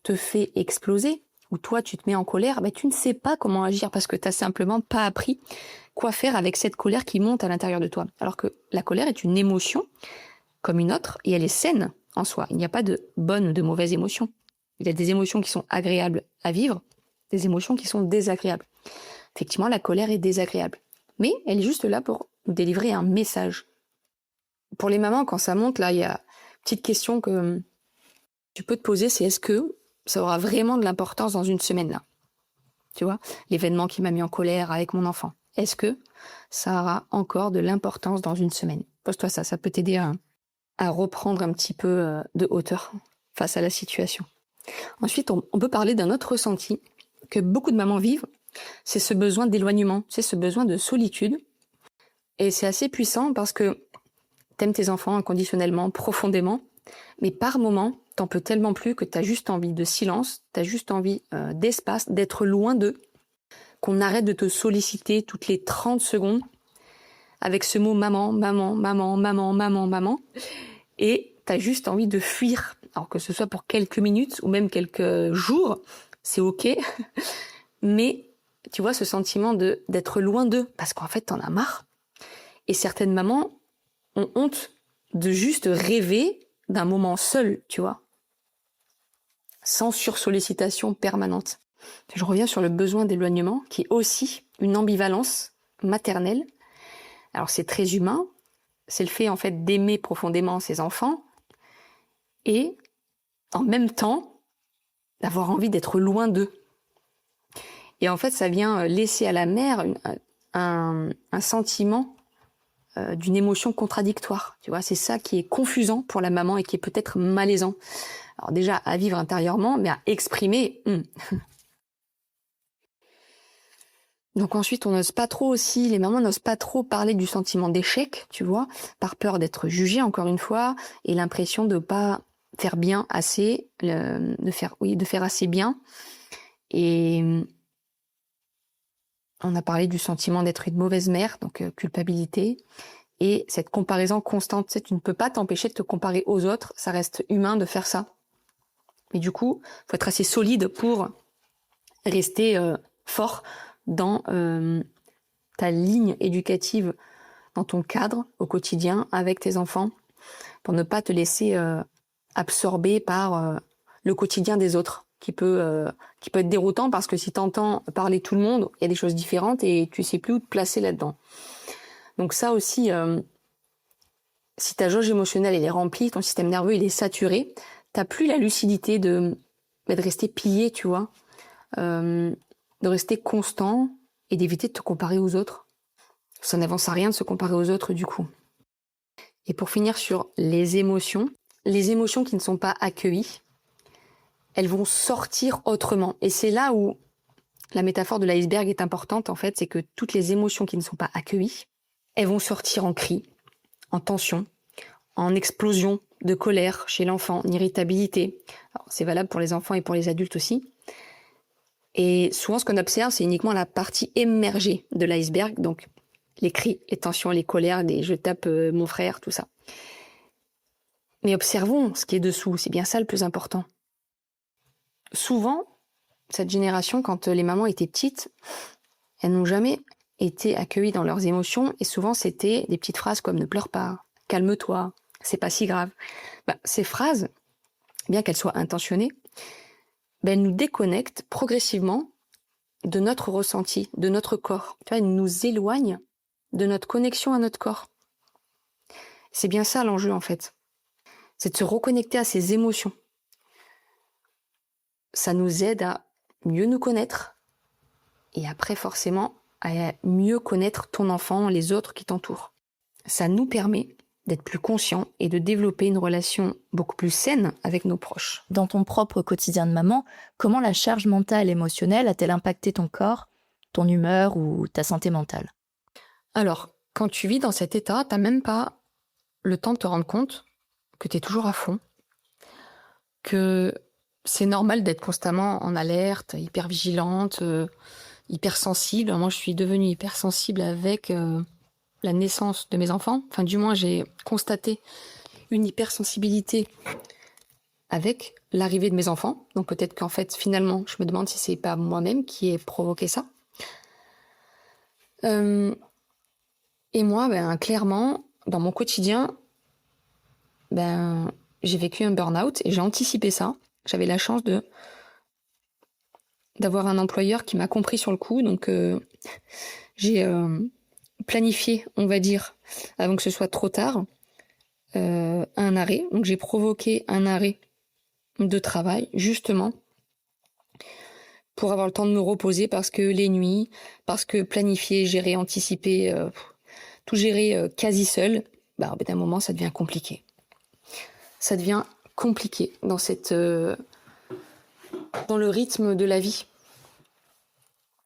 te fait exploser, où toi tu te mets en colère, tu ne sais pas comment agir, parce que tu n'as simplement pas appris quoi faire avec cette colère qui monte à l'intérieur de toi. Alors que la colère est une émotion comme une autre, et elle est saine en soi. Il n'y a pas de bonnes ou de mauvaises émotions. Il y a des émotions qui sont agréables à vivre, des émotions qui sont désagréables. Effectivement, la colère est désagréable. Mais elle est juste là pour nous délivrer un message. Pour les mamans, quand ça monte, là, il y a une petite question que tu peux te poser, c'est est-ce que ça aura vraiment de l'importance dans une semaine, là? Tu vois, l'événement qui m'a mis en colère avec mon enfant. Est-ce que ça aura encore de l'importance dans une semaine? Pose-toi ça peut t'aider à reprendre un petit peu de hauteur face à la situation. Ensuite, on peut parler d'un autre ressenti que beaucoup de mamans vivent, c'est ce besoin d'éloignement, c'est ce besoin de solitude. Et c'est assez puissant parce que t'aimes tes enfants inconditionnellement, profondément, mais par moments, t'en peux tellement plus que t'as juste envie de silence, t'as juste envie d'espace, d'être loin d'eux, qu'on arrête de te solliciter toutes les 30 secondes avec ce mot maman, maman, maman, maman, maman, maman, et t'as juste envie de fuir. Alors que ce soit pour quelques minutes ou même quelques jours, c'est OK. Mais tu vois, ce sentiment d'être loin d'eux, parce qu'en fait, t'en as marre. Et certaines mamans ont honte de juste rêver d'un moment seul, tu vois, sans sursollicitation permanente. Je reviens sur le besoin d'éloignement, qui est aussi une ambivalence maternelle. Alors c'est très humain, c'est le fait en fait d'aimer profondément ses enfants, et en même temps d'avoir envie d'être loin d'eux. Et en fait, ça vient laisser à la mère un sentiment d'une émotion contradictoire. Tu vois, c'est ça qui est confusant pour la maman et qui est peut-être malaisant. Alors déjà, à vivre intérieurement, mais à exprimer. Donc ensuite, on n'ose pas trop aussi, les mamans n'osent pas trop parler du sentiment d'échec, tu vois, par peur d'être jugée encore une fois, et l'impression de pas faire bien assez, de faire assez bien. Et on a parlé du sentiment d'être une mauvaise mère, donc culpabilité, et cette comparaison constante. Tu sais, tu ne peux pas t'empêcher de te comparer aux autres, ça reste humain de faire ça. Mais du coup, faut être assez solide pour rester fort dans ta ligne éducative, dans ton cadre au quotidien avec tes enfants, pour ne pas te laisser absorber par le quotidien des autres, qui peut être déroutant parce que si t'entends parler tout le monde, il y a des choses différentes et tu sais plus où te placer là-dedans. Donc ça aussi, si ta jauge émotionnelle elle est remplie, ton système nerveux il est saturé, t'as plus la lucidité de rester pillé, tu vois, de rester constant et d'éviter de te comparer aux autres. Ça n'avance à rien de se comparer aux autres du coup. Et pour finir sur les émotions qui ne sont pas accueillies, elles vont sortir autrement. Et c'est là où la métaphore de l'iceberg est importante en fait, c'est que toutes les émotions qui ne sont pas accueillies, elles vont sortir en cris, en tension, en explosion de colère chez l'enfant, en irritabilité. Alors, c'est valable pour les enfants et pour les adultes aussi. Et souvent, ce qu'on observe, c'est uniquement la partie émergée de l'iceberg, donc les cris, les tensions, les colères, les je tape mon frère, tout ça. Mais observons ce qui est dessous, c'est bien ça le plus important. Souvent, cette génération, quand les mamans étaient petites, elles n'ont jamais été accueillies dans leurs émotions, et souvent c'était des petites phrases comme « ne pleure pas »,« calme-toi »,« c'est pas si grave ». Ces phrases, bien qu'elles soient intentionnées, elles nous déconnectent progressivement de notre ressenti, de notre corps. Tu vois, elles nous éloignent de notre connexion à notre corps. C'est bien ça l'enjeu en fait. C'est de se reconnecter à ses émotions. Ça nous aide à mieux nous connaître et après forcément à mieux connaître ton enfant, les autres qui t'entourent. Ça nous permet d'être plus conscients et de développer une relation beaucoup plus saine avec nos proches. Dans ton propre quotidien de maman, comment la charge mentale et émotionnelle a-t-elle impacté ton corps, ton humeur ou ta santé mentale ? Alors, quand tu vis dans cet état, t'as même pas le temps de te rendre compte que t'es toujours à fond, que c'est normal d'être constamment en alerte, hyper vigilante, hyper sensible. Moi, je suis devenue hyper sensible avec la naissance de mes enfants. Enfin, du moins, j'ai constaté une hypersensibilité avec l'arrivée de mes enfants. Donc peut-être qu'en fait, finalement, je me demande si c'est pas moi-même qui ai provoqué ça. Et moi, clairement, dans mon quotidien, j'ai vécu un burn-out et j'ai anticipé ça. J'avais la chance d'avoir un employeur qui m'a compris sur le coup, donc j'ai planifié, on va dire, avant que ce soit trop tard, un arrêt. Donc j'ai provoqué un arrêt de travail, justement, pour avoir le temps de me reposer, parce que les nuits, parce que planifier, gérer, anticiper, tout gérer quasi seul, au bout d'un moment, ça devient compliqué. Ça devient compliqué dans le rythme de la vie.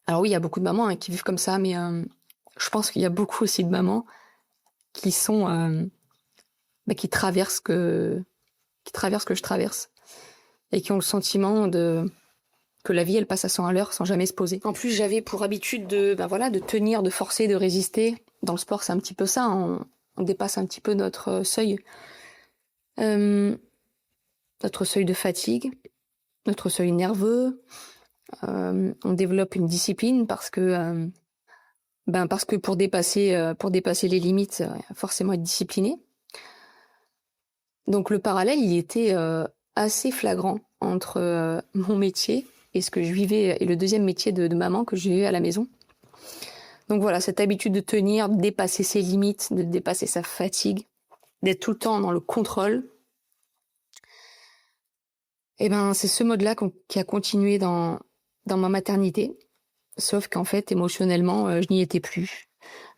Alors oui, il y a beaucoup de mamans qui vivent comme ça, mais je pense qu'il y a beaucoup aussi de mamans qui sont qui traversent que je traverse et qui ont le sentiment que la vie elle passe à 100 à l'heure sans jamais se poser. En plus, j'avais pour habitude de tenir, de forcer, de résister. Dans le sport, c'est un petit peu ça, on dépasse un petit peu notre seuil. Notre seuil de fatigue, notre seuil nerveux. On développe une discipline parce que pour dépasser les limites, forcément être discipliné. Donc le parallèle, il était assez flagrant entre mon métier et ce que je vivais, et le deuxième métier de maman que je vivais à la maison. Donc voilà, cette habitude de tenir, de dépasser ses limites, de dépasser sa fatigue, d'être tout le temps dans le contrôle. C'est ce mode-là qui a continué dans ma maternité. Sauf qu'en fait, émotionnellement, je n'y étais plus.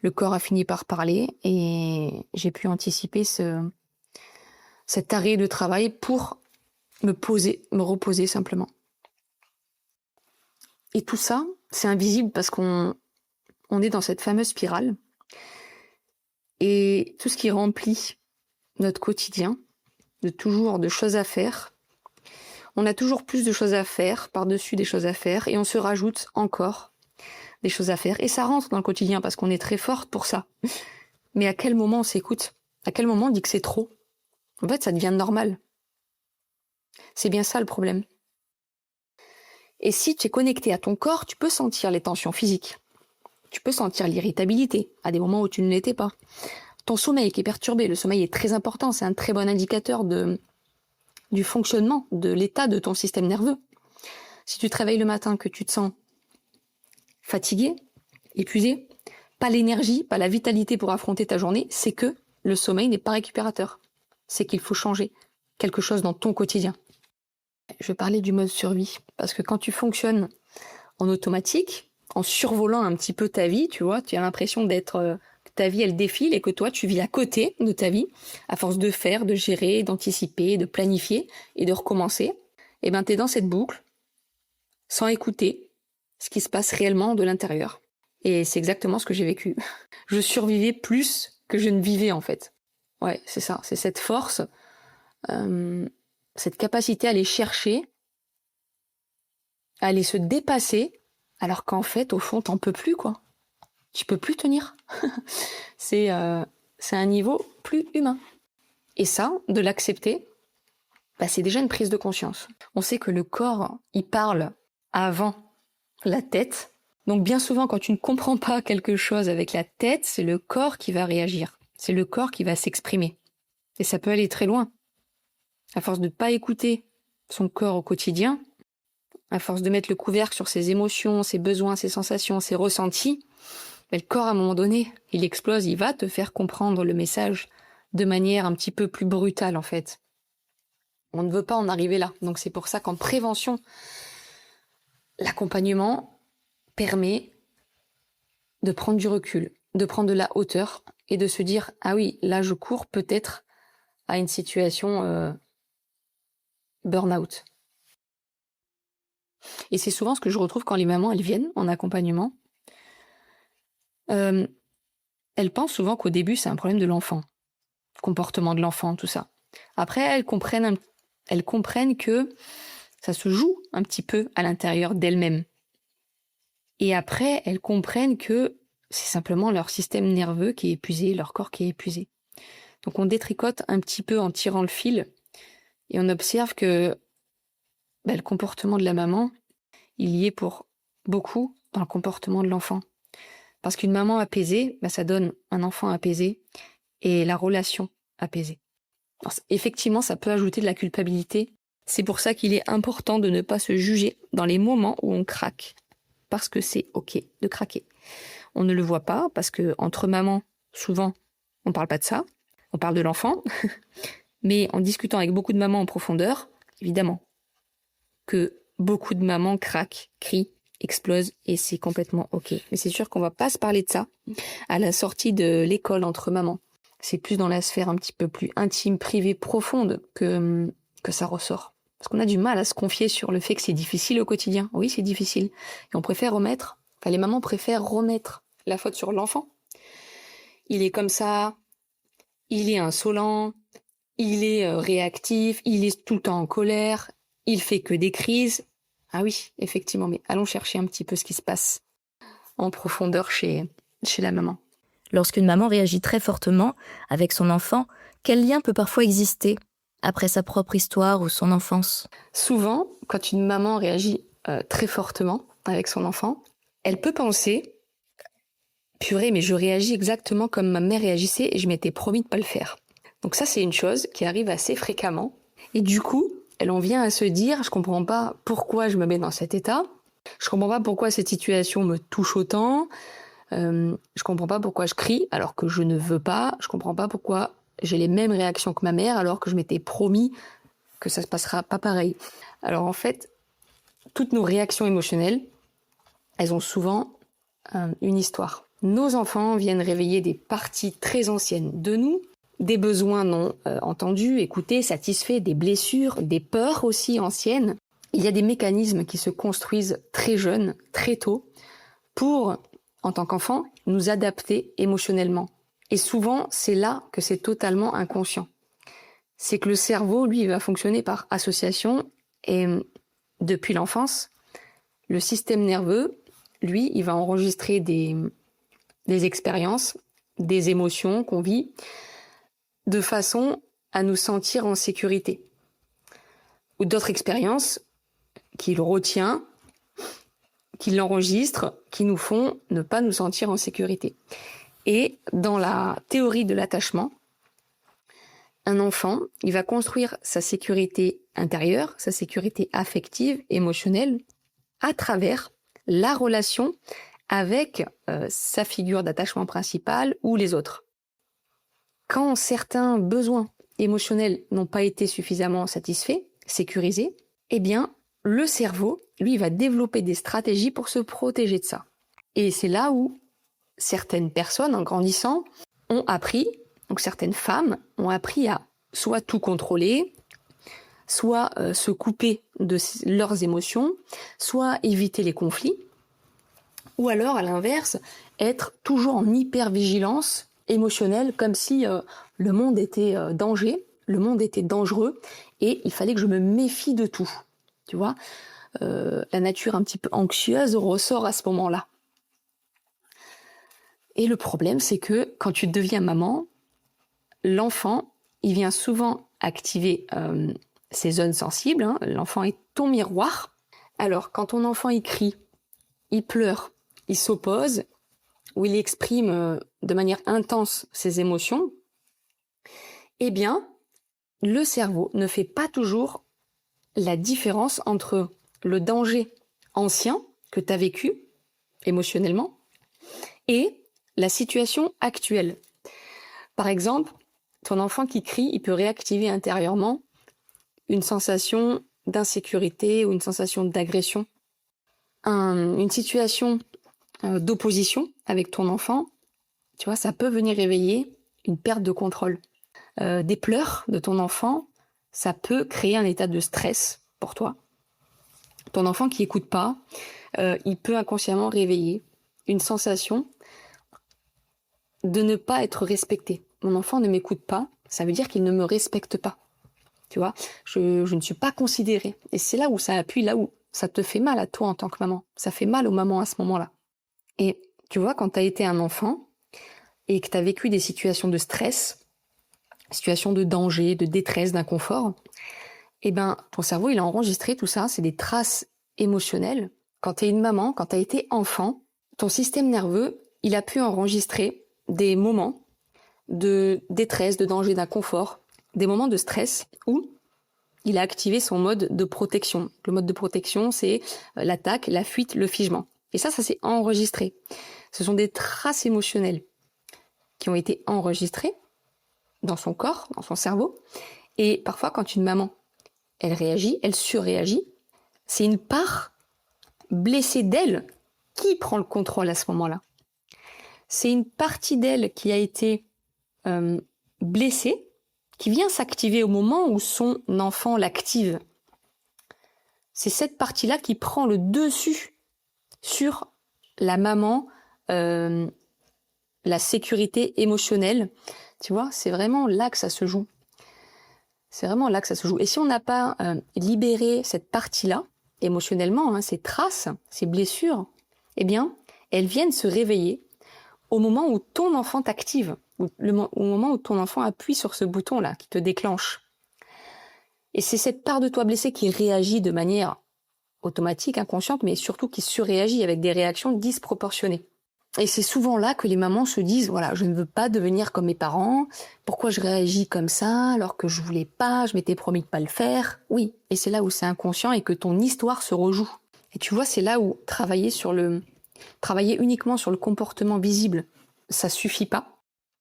Le corps a fini par parler et j'ai pu anticiper cet arrêt de travail pour me reposer simplement. Et tout ça, c'est invisible parce qu'on est dans cette fameuse spirale. Et tout ce qui remplit notre quotidien, de choses à faire, on a toujours plus de choses à faire, par-dessus des choses à faire, et on se rajoute encore des choses à faire. Et ça rentre dans le quotidien parce qu'on est très forte pour ça. Mais à quel moment on s'écoute? À quel moment on dit que c'est trop? En fait, ça devient normal. C'est bien ça le problème. Et si tu es connecté à ton corps, tu peux sentir les tensions physiques. Tu peux sentir l'irritabilité à des moments où tu ne l'étais pas. Ton sommeil qui est perturbé, le sommeil est très important, c'est un très bon indicateur du fonctionnement, de l'état de ton système nerveux. Si tu te réveilles le matin, que tu te sens fatigué, épuisé, pas l'énergie, pas la vitalité pour affronter ta journée, c'est que le sommeil n'est pas récupérateur. C'est qu'il faut changer quelque chose dans ton quotidien. Je vais parler du mode survie, parce que quand tu fonctionnes en automatique, en survolant un petit peu ta vie, tu vois, tu as l'impression que ta vie elle défile et que toi tu vis à côté de ta vie, à force de faire, de gérer, d'anticiper, de planifier et de recommencer, et ben t'es dans cette boucle, sans écouter ce qui se passe réellement de l'intérieur. Et c'est exactement ce que j'ai vécu. Je survivais plus que je ne vivais en fait. Ouais, c'est ça, c'est cette force, cette capacité à aller chercher, à aller se dépasser, alors qu'en fait, au fond, t'en peux plus, quoi. Tu peux plus tenir. C'est un niveau plus humain. Et ça, de l'accepter, c'est déjà une prise de conscience. On sait que le corps, il parle avant la tête. Donc bien souvent, quand tu ne comprends pas quelque chose avec la tête, c'est le corps qui va réagir. C'est le corps qui va s'exprimer. Et ça peut aller très loin. À force de ne pas écouter son corps au quotidien, à force de mettre le couvercle sur ses émotions, ses besoins, ses sensations, ses ressentis, le corps, à un moment donné, il explose, il va te faire comprendre le message de manière un petit peu plus brutale, en fait. On ne veut pas en arriver là. Donc c'est pour ça qu'en prévention, l'accompagnement permet de prendre du recul, de prendre de la hauteur et de se dire « Ah oui, là je cours peut-être à une situation burn-out ». Et c'est souvent ce que je retrouve quand les mamans elles viennent en accompagnement. Elles pensent souvent qu'au début c'est un problème de l'enfant, comportement de l'enfant, tout ça. Après elles comprennent que ça se joue un petit peu à l'intérieur d'elles-mêmes. Et après elles comprennent que c'est simplement leur système nerveux qui est épuisé, leur corps qui est épuisé. Donc on détricote un petit peu en tirant le fil et on observe que le comportement de la maman, il y est pour beaucoup dans le comportement de l'enfant. Parce qu'une maman apaisée, ça donne un enfant apaisé et la relation apaisée. Alors, effectivement, ça peut ajouter de la culpabilité. C'est pour ça qu'il est important de ne pas se juger dans les moments où on craque. Parce que c'est OK de craquer. On ne le voit pas parce que entre mamans, souvent, on ne parle pas de ça. On parle de l'enfant. Mais en discutant avec beaucoup de mamans en profondeur, évidemment, que beaucoup de mamans craquent, crient, explosent et c'est complètement OK. Mais c'est sûr qu'on va pas se parler de ça à la sortie de l'école entre mamans. C'est plus dans la sphère un petit peu plus intime, privée, profonde que ça ressort. Parce qu'on a du mal à se confier sur le fait que c'est difficile au quotidien. Oui, c'est difficile. Et on préfère les mamans préfèrent remettre la faute sur l'enfant. Il est comme ça, il est insolent, il est réactif, il est tout le temps en colère, il fait que des crises. Ah oui, effectivement, mais allons chercher un petit peu ce qui se passe en profondeur chez la maman. Lorsqu'une maman réagit très fortement avec son enfant, quel lien peut parfois exister après sa propre histoire ou son enfance? Souvent, quand une maman réagit très fortement avec son enfant, elle peut penser « Purée, mais je réagis exactement comme ma mère réagissait et je m'étais promis de ne pas le faire. » Donc ça, c'est une chose qui arrive assez fréquemment. Et du coup, elle en vient à se dire « Je comprends pas pourquoi je me mets dans cet état. Je comprends pas pourquoi cette situation me touche autant. Je comprends pas pourquoi je crie alors que je ne veux pas. Je comprends pas pourquoi j'ai les mêmes réactions que ma mère alors que je m'étais promis que ça se passera pas pareil. » Alors en fait, toutes nos réactions émotionnelles, elles ont souvent une histoire. Nos enfants viennent réveiller des parties très anciennes de nous, des besoins non entendus, écoutés, satisfaits, des blessures, des peurs aussi anciennes. Il y a des mécanismes qui se construisent très jeunes, très tôt, pour, en tant qu'enfant, nous adapter émotionnellement. Et souvent, c'est là que c'est totalement inconscient. C'est que le cerveau, lui, il va fonctionner par association, et depuis l'enfance, le système nerveux, lui, il va enregistrer des expériences, des émotions qu'on vit, de façon à nous sentir en sécurité. Ou d'autres expériences qu'il retient, qu'il enregistre, qui nous font ne pas nous sentir en sécurité. Et dans la théorie de l'attachement, un enfant, il va construire sa sécurité intérieure, sa sécurité affective, émotionnelle, à travers la relation avec sa figure d'attachement principale ou les autres. Quand certains besoins émotionnels n'ont pas été suffisamment satisfaits, sécurisés, eh bien, le cerveau, lui, va développer des stratégies pour se protéger de ça. Et c'est là où certaines personnes, en grandissant, ont appris, donc certaines femmes ont appris à soit tout contrôler, soit se couper de leurs émotions, soit éviter les conflits, ou alors, à l'inverse, être toujours en hypervigilance émotionnelle, comme si le monde était danger, le monde était dangereux, et il fallait que je me méfie de tout. Tu vois, la nature un petit peu anxieuse ressort à ce moment-là. Et le problème, c'est que quand tu deviens maman, l'enfant, il vient souvent activer ses zones sensibles. Hein. L'enfant est ton miroir. Alors, quand ton enfant, il crie, il pleure, il s'oppose, ou il exprime de manière intense ses émotions, eh bien, le cerveau ne fait pas toujours la différence entre le danger ancien que tu as vécu émotionnellement et la situation actuelle. Par exemple, ton enfant qui crie, il peut réactiver intérieurement une sensation d'insécurité ou une sensation d'agression. Une situation d'opposition avec ton enfant, tu vois, ça peut venir réveiller une perte de contrôle. Des pleurs de ton enfant, ça peut créer un état de stress pour toi. Ton enfant qui écoute pas, il peut inconsciemment réveiller une sensation de ne pas être respecté. Mon enfant ne m'écoute pas, ça veut dire qu'il ne me respecte pas. Tu vois, je ne suis pas considérée. Et c'est là où ça appuie, là où ça te fait mal à toi en tant que maman. Ça fait mal aux mamans à ce moment-là. Et tu vois, quand tu as été un enfant et que tu as vécu des situations de stress, situations de danger, de détresse, d'inconfort, eh ben, ton cerveau, il a enregistré tout ça. C'est des traces émotionnelles. Quand tu es une maman, quand tu as été enfant, ton système nerveux, il a pu enregistrer des moments de détresse, de danger, d'inconfort, des moments de stress où il a activé son mode de protection. Le mode de protection, c'est l'attaque, la fuite, le figement. Et ça s'est enregistré. Ce sont des traces émotionnelles qui ont été enregistrées dans son corps, dans son cerveau. Et parfois, quand une maman, elle réagit, elle surréagit, c'est une part blessée d'elle qui prend le contrôle à ce moment-là. C'est une partie d'elle qui a été blessée, qui vient s'activer au moment où son enfant l'active. C'est cette partie-là qui prend le dessus sur la maman, la sécurité émotionnelle. Tu vois, c'est vraiment là que ça se joue. C'est vraiment là que ça se joue. Et si on n'a pas libéré cette partie-là, émotionnellement, hein, ces traces, ces blessures, eh bien, elles viennent se réveiller au moment où ton enfant t'active, au moment où ton enfant appuie sur ce bouton-là, qui te déclenche. Et c'est cette part de toi blessée qui réagit de manière automatique, inconsciente, mais surtout qui surréagit avec des réactions disproportionnées. Et c'est souvent là que les mamans se disent, voilà, je ne veux pas devenir comme mes parents, pourquoi je réagis comme ça alors que je voulais pas, je m'étais promis de pas le faire. Oui, et c'est là où c'est inconscient et que ton histoire se rejoue. Et tu vois, c'est là où travailler uniquement sur le comportement visible, ça suffit pas.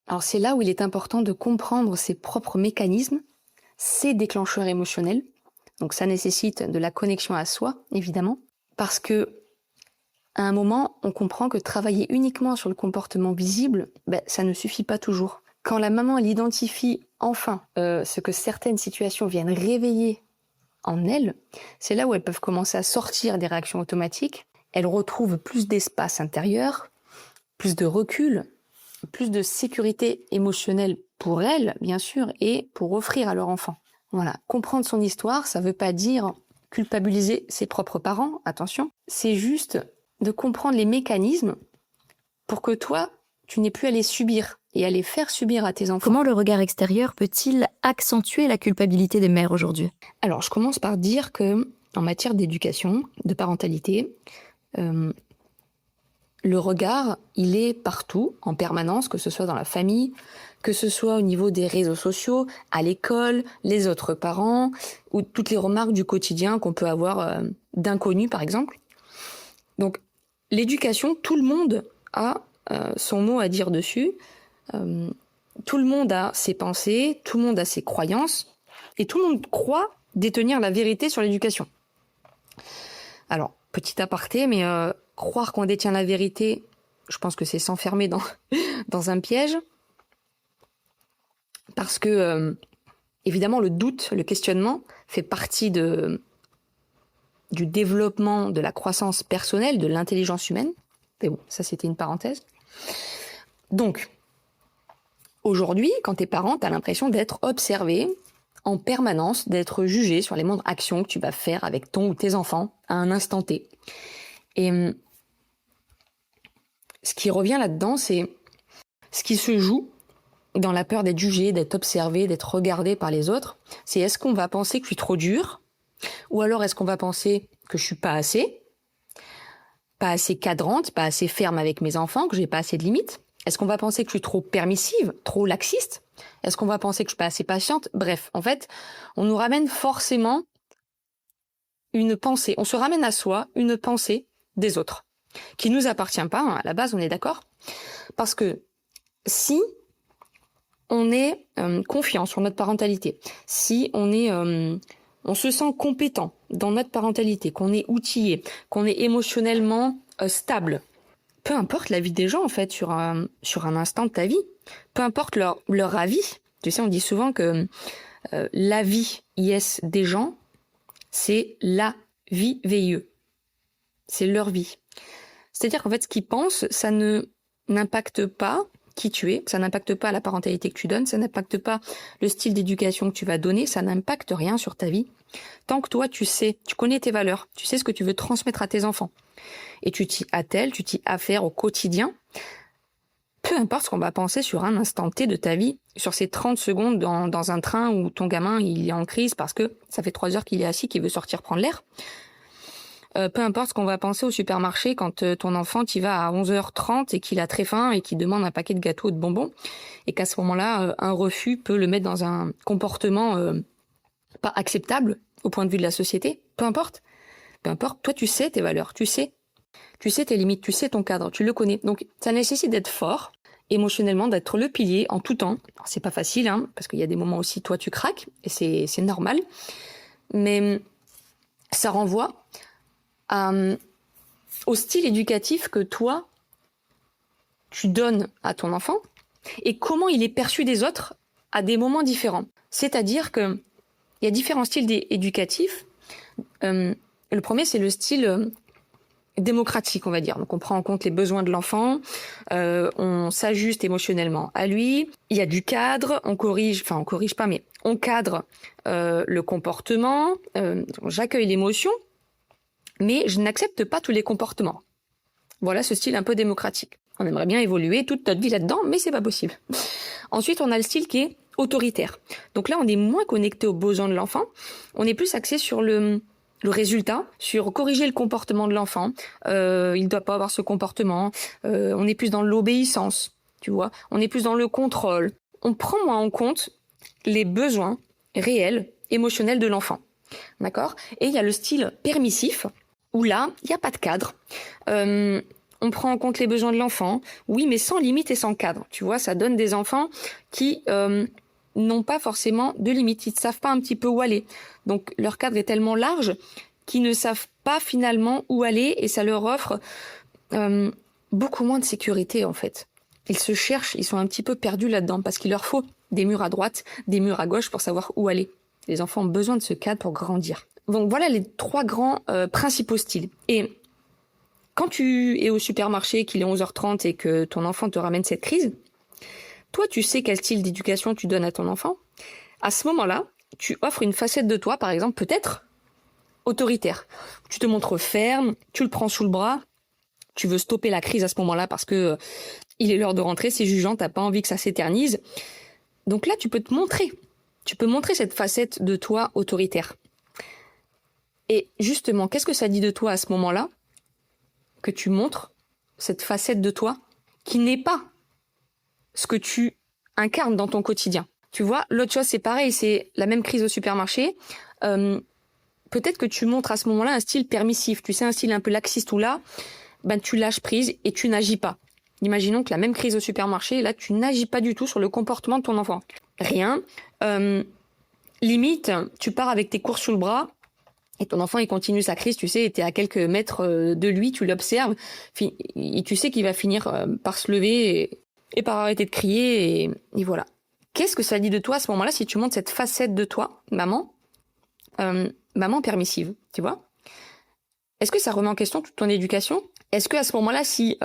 Alors c'est là où il est important de comprendre ses propres mécanismes, ses déclencheurs émotionnels. Donc ça nécessite de la connexion à soi, évidemment, parce que à un moment, on comprend que travailler uniquement sur le comportement visible, ça ne suffit pas toujours. Quand la maman elle identifie enfin ce que certaines situations viennent réveiller en elle, c'est là où elles peuvent commencer à sortir des réactions automatiques. Elles retrouvent plus d'espace intérieur, plus de recul, plus de sécurité émotionnelle pour elles, bien sûr, et pour offrir à leur enfant. Voilà. Comprendre son histoire, ça ne veut pas dire culpabiliser ses propres parents, attention. C'est juste de comprendre les mécanismes pour que toi, tu n'aies plus à les subir et à les faire subir à tes enfants. Comment le regard extérieur peut-il accentuer la culpabilité des mères aujourd'hui ? Alors, je commence par dire que, en matière d'éducation, de parentalité, le regard, il est partout, en permanence, que ce soit dans la famille, que ce soit au niveau des réseaux sociaux, à l'école, les autres parents, ou toutes les remarques du quotidien qu'on peut avoir d'inconnus, par exemple. Donc, l'éducation, tout le monde a son mot à dire dessus. Tout le monde a ses pensées, tout le monde a ses croyances, et tout le monde croit détenir la vérité sur l'éducation. Alors, petit aparté, mais croire qu'on détient la vérité, je pense que c'est s'enfermer dans un piège. Parce que, évidemment, le doute, le questionnement fait partie du développement de la croissance personnelle, de l'intelligence humaine. Mais bon, ça c'était une parenthèse. Donc, aujourd'hui, quand t'es parent, t'as l'impression d'être observé en permanence, d'être jugé sur les moindres actions que tu vas faire avec ton ou tes enfants à un instant T. Et ce qui revient là-dedans, c'est ce qui se joue dans la peur d'être jugé, d'être observé, d'être regardé par les autres. C'est est-ce qu'on va penser que je suis trop dur, ou alors est-ce qu'on va penser que je suis pas assez cadrante, pas assez ferme avec mes enfants, que j'ai pas assez de limites. Est-ce qu'on va penser que je suis trop permissive, trop laxiste? Est-ce qu'on va penser que je suis pas assez patiente? Bref, en fait, on nous ramène forcément une pensée. On se ramène à soi une pensée des autres, qui nous appartient pas, hein, à la base, on est d'accord? Parce que si on est confiant sur notre parentalité, si on se sent compétent dans notre parentalité, qu'on est outillé, qu'on est émotionnellement stable, peu importe la vie des gens, en fait, sur un instant de ta vie, peu importe leur avis. Tu sais, on dit souvent que l'avis IS des gens, c'est la vie VIE. C'est leur vie. C'est-à-dire qu'en fait, ce qu'ils pensent, ça ne n'impacte pas qui tu es, ça n'impacte pas la parentalité que tu donnes, ça n'impacte pas le style d'éducation que tu vas donner, ça n'impacte rien sur ta vie. Tant que toi, tu connais tes valeurs, tu sais ce que tu veux transmettre à tes enfants. Et tu t'y attelles, tu t'y affaires au quotidien. Peu importe ce qu'on va penser sur un instant T de ta vie, sur ces 30 secondes dans un train où ton gamin il est en crise parce que ça fait 3 heures qu'il est assis, qu'il veut sortir prendre l'air. Peu importe ce qu'on va penser au supermarché quand ton enfant t'y va à 11h30 et qu'il a très faim et qu'il demande un paquet de gâteaux ou de bonbons, et qu'à ce moment-là, un refus peut le mettre dans un comportement pas acceptable au point de vue de la société. Peu importe, toi tu sais tes valeurs, tu sais tes limites, tu sais ton cadre, tu le connais. Donc ça nécessite d'être fort émotionnellement, d'être le pilier en tout temps. Alors, c'est pas facile, hein, parce qu'il y a des moments aussi toi tu craques, et c'est normal, mais ça renvoie au style éducatif que toi, tu donnes à ton enfant et comment il est perçu des autres à des moments différents. C'est-à-dire qu'il y a différents styles éducatifs. Le premier, c'est le style démocratique, on va dire. Donc, on prend en compte les besoins de l'enfant, on s'ajuste émotionnellement à lui. Il y a du cadre, on corrige pas, mais on cadre le comportement, j'accueille l'émotion, mais je n'accepte pas tous les comportements. Voilà ce style un peu démocratique. On aimerait bien évoluer toute notre vie là-dedans, mais c'est pas possible. Ensuite, on a le style qui est autoritaire. Donc là, on est moins connecté aux besoins de l'enfant. On est plus axé sur le résultat, sur corriger le comportement de l'enfant. Il doit pas avoir ce comportement. On est plus dans l'obéissance, tu vois. On est plus dans le contrôle. On prend moins en compte les besoins réels, émotionnels de l'enfant. D'accord ? Et il y a le style permissif, où là, il n'y a pas de cadre. On prend en compte les besoins de l'enfant, oui, mais sans limite et sans cadre. Tu vois, ça donne des enfants qui n'ont pas forcément de limite. Ils ne savent pas un petit peu où aller. Donc, leur cadre est tellement large qu'ils ne savent pas finalement où aller, et ça leur offre beaucoup moins de sécurité en fait. Ils se cherchent, ils sont un petit peu perdus là-dedans parce qu'il leur faut des murs à droite, des murs à gauche pour savoir où aller. Les enfants ont besoin de ce cadre pour grandir. Donc voilà les 3 grands principaux styles. Et quand tu es au supermarché, qu'il est 11h30 et que ton enfant te ramène cette crise, toi tu sais quel style d'éducation tu donnes à ton enfant. À ce moment-là, tu offres une facette de toi, par exemple, peut-être autoritaire. Tu te montres ferme, tu le prends sous le bras, tu veux stopper la crise à ce moment-là parce que il est l'heure de rentrer, c'est jugeant, t'as pas envie que ça s'éternise. Donc là, tu peux montrer cette facette de toi autoritaire. Et justement, qu'est-ce que ça dit de toi à ce moment-là que tu montres cette facette de toi qui n'est pas ce que tu incarnes dans ton quotidien? Tu vois, l'autre chose, c'est pareil, c'est la même crise au supermarché. Peut-être que tu montres à ce moment-là un style permissif, tu sais, un style un peu laxiste où là, tu lâches prise et tu n'agis pas. Imaginons que la même crise au supermarché, là, tu n'agis pas du tout sur le comportement de ton enfant. Rien. Limite, tu pars avec tes courses sous le bras et ton enfant, il continue sa crise, tu sais, t'es à quelques mètres de lui, tu l'observes, et tu sais qu'il va finir par se lever et par arrêter de crier, et voilà. Qu'est-ce que ça dit de toi à ce moment-là si tu montres cette facette de toi, maman permissive, tu vois? Est-ce que ça remet en question toute ton éducation? Est-ce que à ce moment-là, si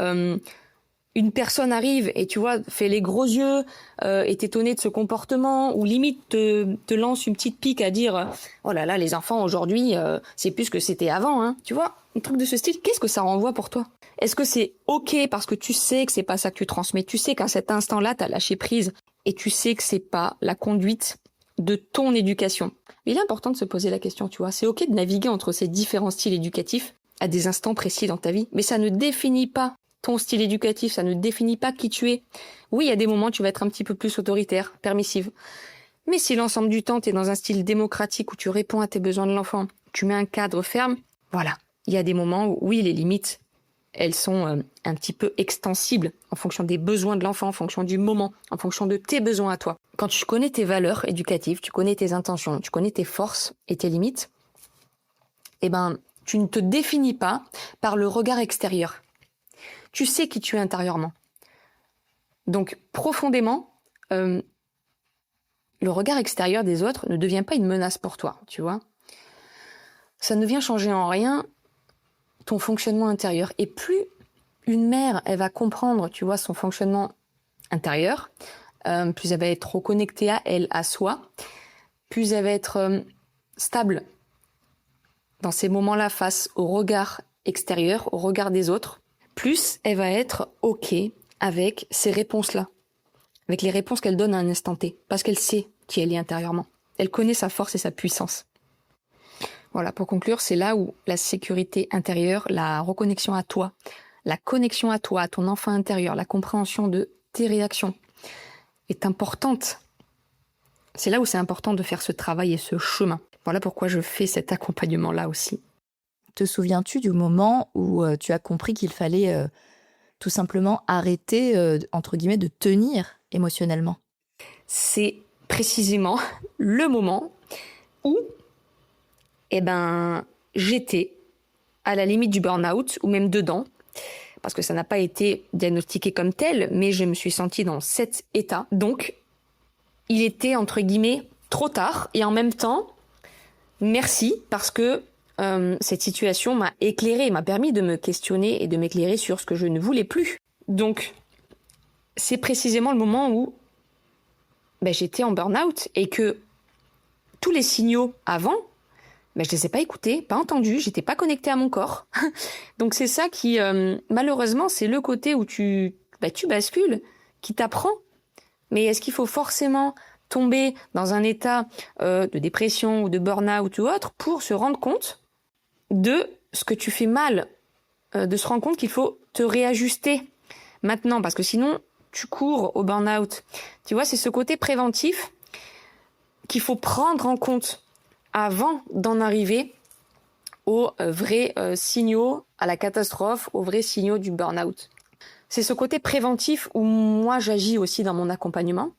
une personne arrive et tu vois fait les gros yeux, est étonnée de ce comportement, ou limite te lance une petite pique à dire oh là là, les enfants aujourd'hui c'est plus ce que c'était avant, hein, tu vois, un truc de ce style, qu'est-ce que ça renvoie pour toi? Est-ce que c'est ok parce que tu sais que c'est pas ça que tu transmets, tu sais qu'à cet instant-là t'as lâché prise et tu sais que c'est pas la conduite de ton éducation? Il est important de se poser la question, tu vois, c'est ok de naviguer entre ces différents styles éducatifs à des instants précis dans ta vie, mais ça ne définit pas ton style éducatif, ça ne définit pas qui tu es. Oui, il y a des moments où tu vas être un petit peu plus autoritaire, permissive. Mais si l'ensemble du temps, tu es dans un style démocratique où tu réponds à tes besoins de l'enfant, tu mets un cadre ferme, voilà. Il y a des moments où, oui, les limites, elles sont un petit peu extensibles en fonction des besoins de l'enfant, en fonction du moment, en fonction de tes besoins à toi. Quand tu connais tes valeurs éducatives, tu connais tes intentions, tu connais tes forces et tes limites, tu ne te définis pas par le regard extérieur. Tu sais qui tu es intérieurement. Donc, profondément, le regard extérieur des autres ne devient pas une menace pour toi, tu vois. Ça ne vient changer en rien ton fonctionnement intérieur. Et plus une mère, elle va comprendre, tu vois, son fonctionnement intérieur, plus elle va être reconnectée à elle, à soi, plus elle va être stable dans ces moments-là face au regard extérieur, au regard des autres, plus elle va être ok avec ces réponses-là, avec les réponses qu'elle donne à un instant T, parce qu'elle sait qui elle est intérieurement. Elle connaît sa force et sa puissance. Voilà, pour conclure, c'est là où la sécurité intérieure, la reconnexion à toi, la connexion à toi, à ton enfant intérieur, la compréhension de tes réactions est importante. C'est là où c'est important de faire ce travail et ce chemin. Voilà pourquoi je fais cet accompagnement-là aussi. Te souviens-tu du moment où tu as compris qu'il fallait tout simplement arrêter, entre guillemets, de tenir émotionnellement? C'est précisément le moment où j'étais à la limite du burn-out, ou même dedans, parce que ça n'a pas été diagnostiqué comme tel, mais je me suis sentie dans cet état. Donc, il était, entre guillemets, trop tard, et en même temps, merci, parce que cette situation m'a éclairée, m'a permis de me questionner et de m'éclairer sur ce que je ne voulais plus. Donc, c'est précisément le moment où j'étais en burn-out et que tous les signaux avant, je les ai pas écoutés, pas entendus, j'étais pas connectée à mon corps. Donc c'est ça qui, malheureusement, c'est le côté où tu bascules, qui t'apprend. Mais est-ce qu'il faut forcément tomber dans un état de dépression ou de burn-out ou autre pour se rendre compte de ce que tu fais mal, de se rendre compte qu'il faut te réajuster maintenant, parce que sinon tu cours au burn-out. Tu vois, c'est ce côté préventif qu'il faut prendre en compte avant d'en arriver aux vrais signaux à la catastrophe, aux vrais signaux du burn-out. C'est ce côté préventif où moi j'agis aussi dans mon accompagnement.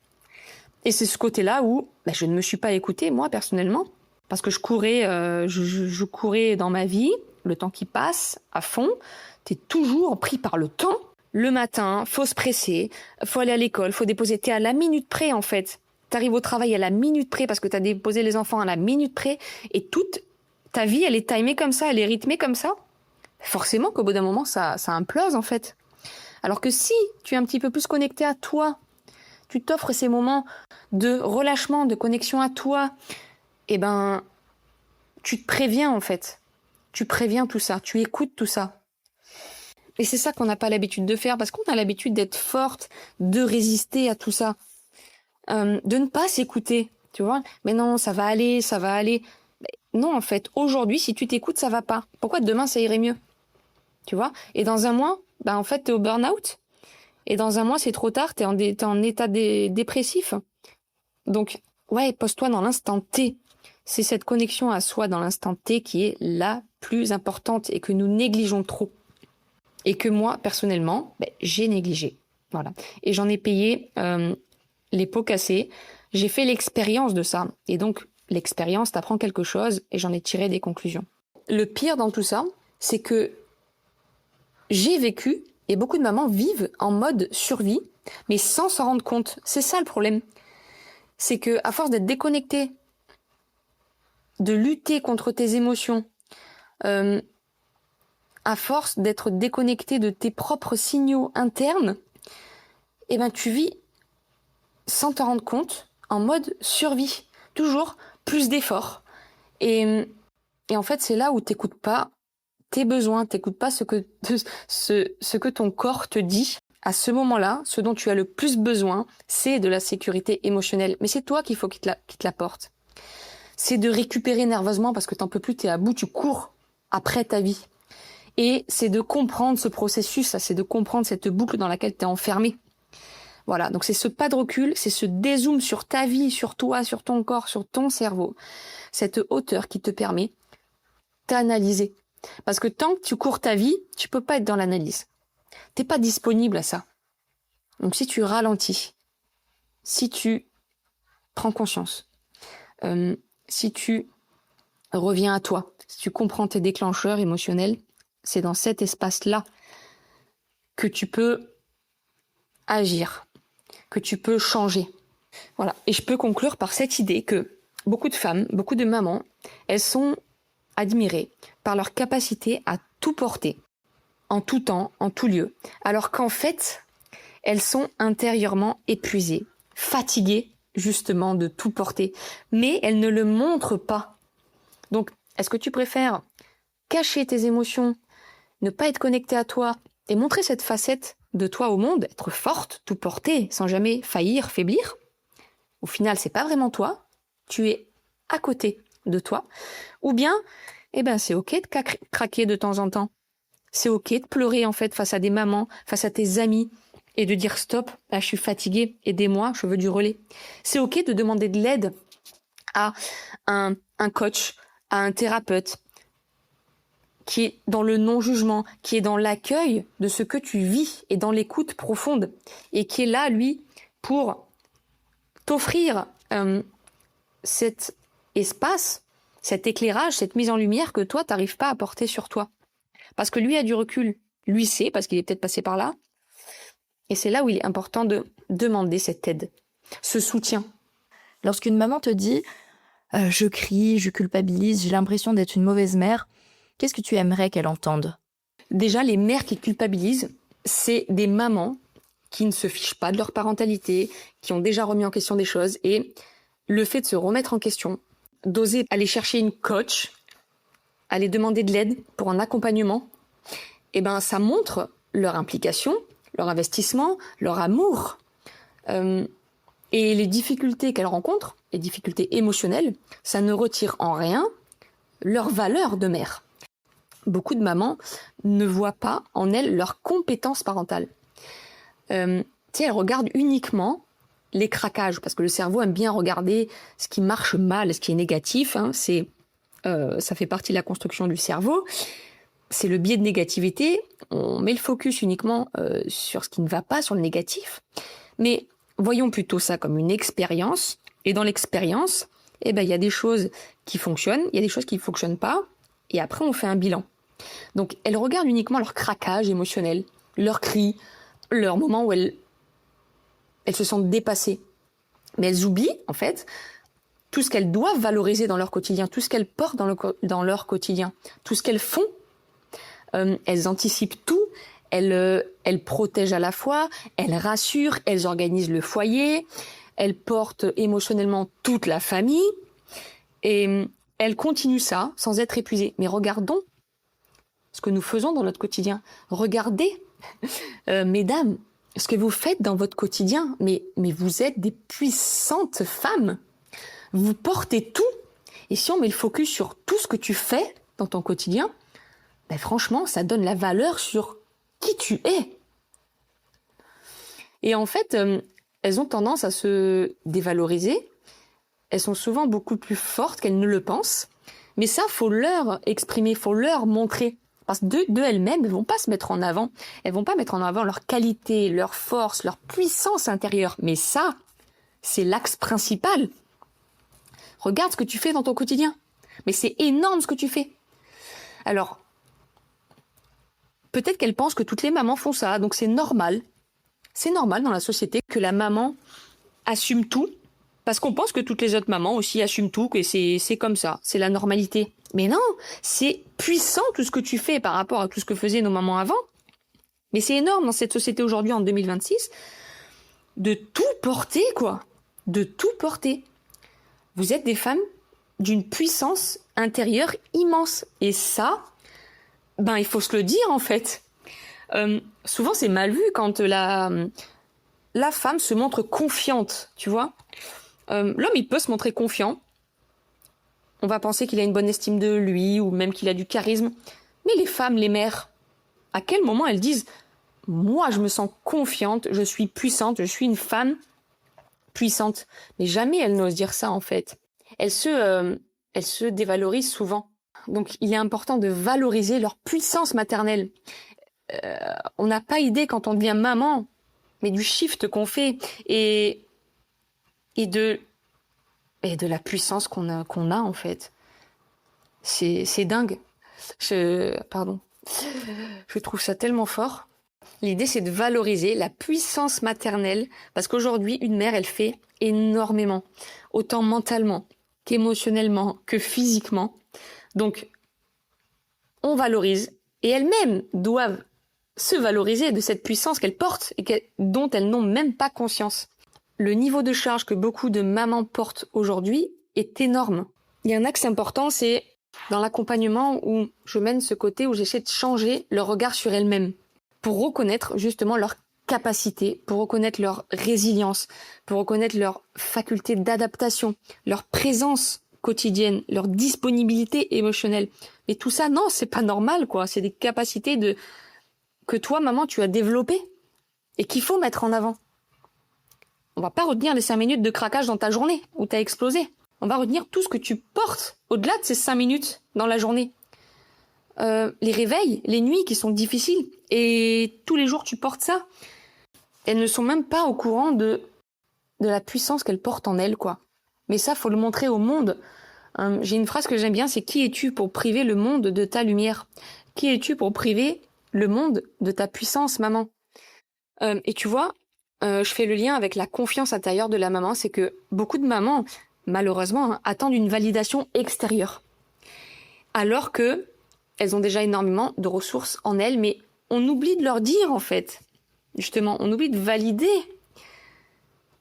Et c'est ce côté-là où je ne me suis pas écoutée, moi, personnellement, parce que je courais dans ma vie, le temps qui passe à fond, t'es toujours pris par le temps. Le matin, faut se presser, faut aller à l'école, faut déposer. T'es à la minute près, en fait. T'arrives au travail à la minute près parce que t'as déposé les enfants à la minute près. Et toute ta vie, elle est timée comme ça, elle est rythmée comme ça. Forcément qu'au bout d'un moment, ça implose, en fait. Alors que si tu es un petit peu plus connecté à toi, tu t'offres ces moments de relâchement, de connexion à toi, eh ben, tu te préviens, en fait. Tu préviens tout ça, tu écoutes tout ça. Et c'est ça qu'on n'a pas l'habitude de faire, parce qu'on a l'habitude d'être forte, de résister à tout ça, de ne pas s'écouter, tu vois. Mais non, ça va aller, ça va aller. Non, en fait, aujourd'hui, si tu t'écoutes, ça va pas. Pourquoi demain, ça irait mieux? Tu vois? Et dans un mois, en fait, t'es au burn-out. Et dans un mois, c'est trop tard, t'es en état dépressif. Donc, ouais, pose-toi dans l'instant T. C'est cette connexion à soi dans l'instant T qui est la plus importante et que nous négligeons trop. Et que moi, personnellement, j'ai négligé. Voilà. Et j'en ai payé les pots cassés. J'ai fait l'expérience de ça. Et donc, l'expérience t'apprend quelque chose et j'en ai tiré des conclusions. Le pire dans tout ça, c'est que j'ai vécu, et beaucoup de mamans vivent en mode survie, mais sans s'en rendre compte. C'est ça le problème. C'est que à force d'être déconnecté, de lutter contre tes émotions, à force d'être déconnecté de tes propres signaux internes, tu vis sans t'en rendre compte, en mode survie. Toujours plus d'efforts. Et en fait, c'est là où t'écoutes pas tes besoins, t'écoutes pas ce que ton corps te dit. À ce moment-là, ce dont tu as le plus besoin, c'est de la sécurité émotionnelle. Mais c'est toi qu'il faut qu'il te l'apporte. C'est de récupérer nerveusement parce que t'en peux plus, t'es à bout, tu cours après ta vie. Et c'est de comprendre ce processus, c'est de comprendre cette boucle dans laquelle t'es enfermé. Voilà, donc c'est ce pas de recul, c'est ce dézoom sur ta vie, sur toi, sur ton corps, sur ton cerveau. Cette hauteur qui te permet d'analyser. Parce que tant que tu cours ta vie, tu peux pas être dans l'analyse. T'es pas disponible à ça. Donc si tu ralentis, si tu prends conscience, si tu reviens à toi, si tu comprends tes déclencheurs émotionnels, c'est dans cet espace-là que tu peux agir, que tu peux changer. Voilà. Et je peux conclure par cette idée que beaucoup de femmes, beaucoup de mamans, elles sont admirées par leur capacité à tout porter, en tout temps, en tout lieu, alors qu'en fait, elles sont intérieurement épuisées, fatiguées justement de tout porter, mais elles ne le montrent pas. Donc, est-ce que tu préfères cacher tes émotions, ne pas être connectée à toi et montrer cette facette de toi au monde, être forte, tout porter, sans jamais faillir, faiblir? Au final, c'est pas vraiment toi, tu es à côté de toi. Ou bien, c'est ok de craquer de temps en temps. C'est ok de pleurer en fait face à des mamans, face à tes amis, et de dire stop, là je suis fatiguée, aidez-moi, je veux du relais. C'est ok de demander de l'aide à un coach, à un thérapeute, qui est dans le non-jugement, qui est dans l'accueil de ce que tu vis et dans l'écoute profonde, et qui est là, lui, pour t'offrir cet espace, cet éclairage, cette mise en lumière que toi, t'arrives pas à porter sur toi. Parce que lui a du recul, lui sait, parce qu'il est peut-être passé par là, et c'est là où il est important de demander cette aide, ce soutien. Lorsqu'une maman te dit « je crie, je culpabilise, j'ai l'impression d'être une mauvaise mère », qu'est-ce que tu aimerais qu'elle entende? Déjà, les mères qui culpabilisent, c'est des mamans qui ne se fichent pas de leur parentalité, qui ont déjà remis en question des choses, et le fait de se remettre en question, d'oser aller chercher une coach, aller demander de l'aide pour un accompagnement, ça montre leur implication, leur investissement, leur amour. Et les difficultés qu'elles rencontrent, les difficultés émotionnelles, ça ne retire en rien leur valeur de mère. Beaucoup de mamans ne voient pas en elles leur compétence parentale. Elles regardent uniquement les craquages, parce que le cerveau aime bien regarder ce qui marche mal, ce qui est négatif. Ça fait partie de la construction du cerveau. C'est le biais de négativité. On met le focus uniquement sur ce qui ne va pas, sur le négatif. Mais voyons plutôt ça comme une expérience. Et dans l'expérience, il y a des choses qui fonctionnent, il y a des choses qui ne fonctionnent pas. Et après, on fait un bilan. Donc, elles regardent uniquement leur craquage émotionnel, leurs cris, leurs moments où elles se sentent dépassées. Mais elles oublient, en fait, tout ce qu'elles doivent valoriser dans leur quotidien, tout ce qu'elles portent dans leur quotidien, tout ce qu'elles font. Elles anticipent tout, elles protègent à la fois, elles rassurent, elles organisent le foyer, elles portent émotionnellement toute la famille, et elles continuent ça sans être épuisées. Mais regardons ce que nous faisons dans notre quotidien. Regardez, mesdames, ce que vous faites dans votre quotidien. Mais vous êtes des puissantes femmes. Vous portez tout. Et si on met le focus sur tout ce que tu fais dans ton quotidien, ben franchement, ça donne la valeur sur qui tu es. Et en fait, elles ont tendance à se dévaloriser. Elles sont souvent beaucoup plus fortes qu'elles ne le pensent. Mais ça, faut leur exprimer, faut leur montrer. Parce que de elles-mêmes, elles vont pas se mettre en avant. Elles vont pas mettre en avant leur qualité, leur force, leur puissance intérieure. Mais ça, c'est l'axe principal. Regarde ce que tu fais dans ton quotidien. Mais c'est énorme ce que tu fais. Alors, peut-être qu'elles pensent que toutes les mamans font ça, donc c'est normal. C'est normal dans la société que la maman assume tout, parce qu'on pense que toutes les autres mamans aussi assument tout, que c'est comme ça, c'est la normalité. Mais non, c'est puissant tout ce que tu fais par rapport à tout ce que faisaient nos mamans avant. Mais c'est énorme dans cette société aujourd'hui en 2026 de tout porter, quoi. De tout porter. Vous êtes des femmes d'une puissance intérieure immense. Et ça, ben il faut se le dire en fait. Souvent c'est mal vu quand la femme se montre confiante, tu vois. L'homme il peut se montrer confiant. On va penser qu'il a une bonne estime de lui ou même qu'il a du charisme. Mais les femmes, les mères, à quel moment elles disent « Moi, je me sens confiante, je suis puissante, je suis une femme puissante ». Mais jamais elles n'osent dire ça, en fait. Elles se dévalorisent souvent. Donc, il est important de valoriser leur puissance maternelle. On n'a pas idée, quand on devient maman, mais du shift qu'on fait et de la puissance qu'on a en fait. C'est dingue. Je trouve ça tellement fort. L'idée, c'est de valoriser la puissance maternelle, parce qu'aujourd'hui, une mère, elle fait énormément, autant mentalement qu'émotionnellement, que physiquement. Donc, on valorise, et elles-mêmes doivent se valoriser de cette puissance qu'elles portent et dont elles n'ont même pas conscience. Le niveau de charge que beaucoup de mamans portent aujourd'hui est énorme. Il y a un axe important, c'est dans l'accompagnement où je mène ce côté où j'essaie de changer leur regard sur elles-mêmes pour reconnaître justement leur capacité, pour reconnaître leur résilience, pour reconnaître leur faculté d'adaptation, leur présence quotidienne, leur disponibilité émotionnelle. Et tout ça, non, c'est pas normal, quoi. C'est des capacités que toi, maman, tu as développées et qu'il faut mettre en avant. On va pas retenir les 5 minutes de craquage dans ta journée où t'as explosé. On va retenir tout ce que tu portes au-delà de ces 5 minutes dans la journée. Les réveils, les nuits qui sont difficiles, et tous les jours tu portes ça. Elles ne sont même pas au courant de la puissance qu'elles portent en elles, quoi. Mais ça, faut le montrer au monde. J'ai une phrase que j'aime bien, c'est « Qui es-tu pour priver le monde de ta lumière ?» Qui es-tu pour priver le monde de ta puissance, maman? Et tu vois, je fais le lien avec la confiance intérieure de la maman, c'est que beaucoup de mamans, malheureusement, attendent une validation extérieure. Alors que elles ont déjà énormément de ressources en elles, mais on oublie de leur dire, en fait. Justement, on oublie de valider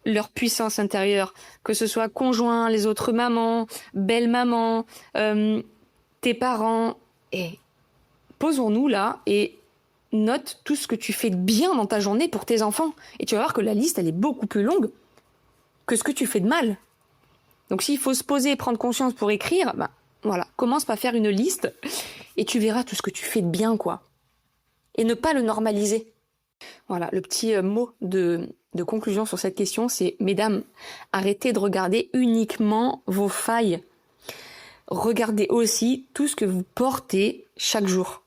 leur puissance intérieure, que ce soit conjoint, les autres mamans, belle-maman, tes parents. Et posons-nous là et note tout ce que tu fais de bien dans ta journée pour tes enfants. Et tu vas voir que la liste, elle est beaucoup plus longue que ce que tu fais de mal. Donc s'il faut se poser et prendre conscience pour écrire, ben voilà, commence par faire une liste et tu verras tout ce que tu fais de bien, quoi. Et ne pas le normaliser. Voilà, le petit mot de conclusion sur cette question, c'est « Mesdames, arrêtez de regarder uniquement vos failles. Regardez aussi tout ce que vous portez chaque jour. »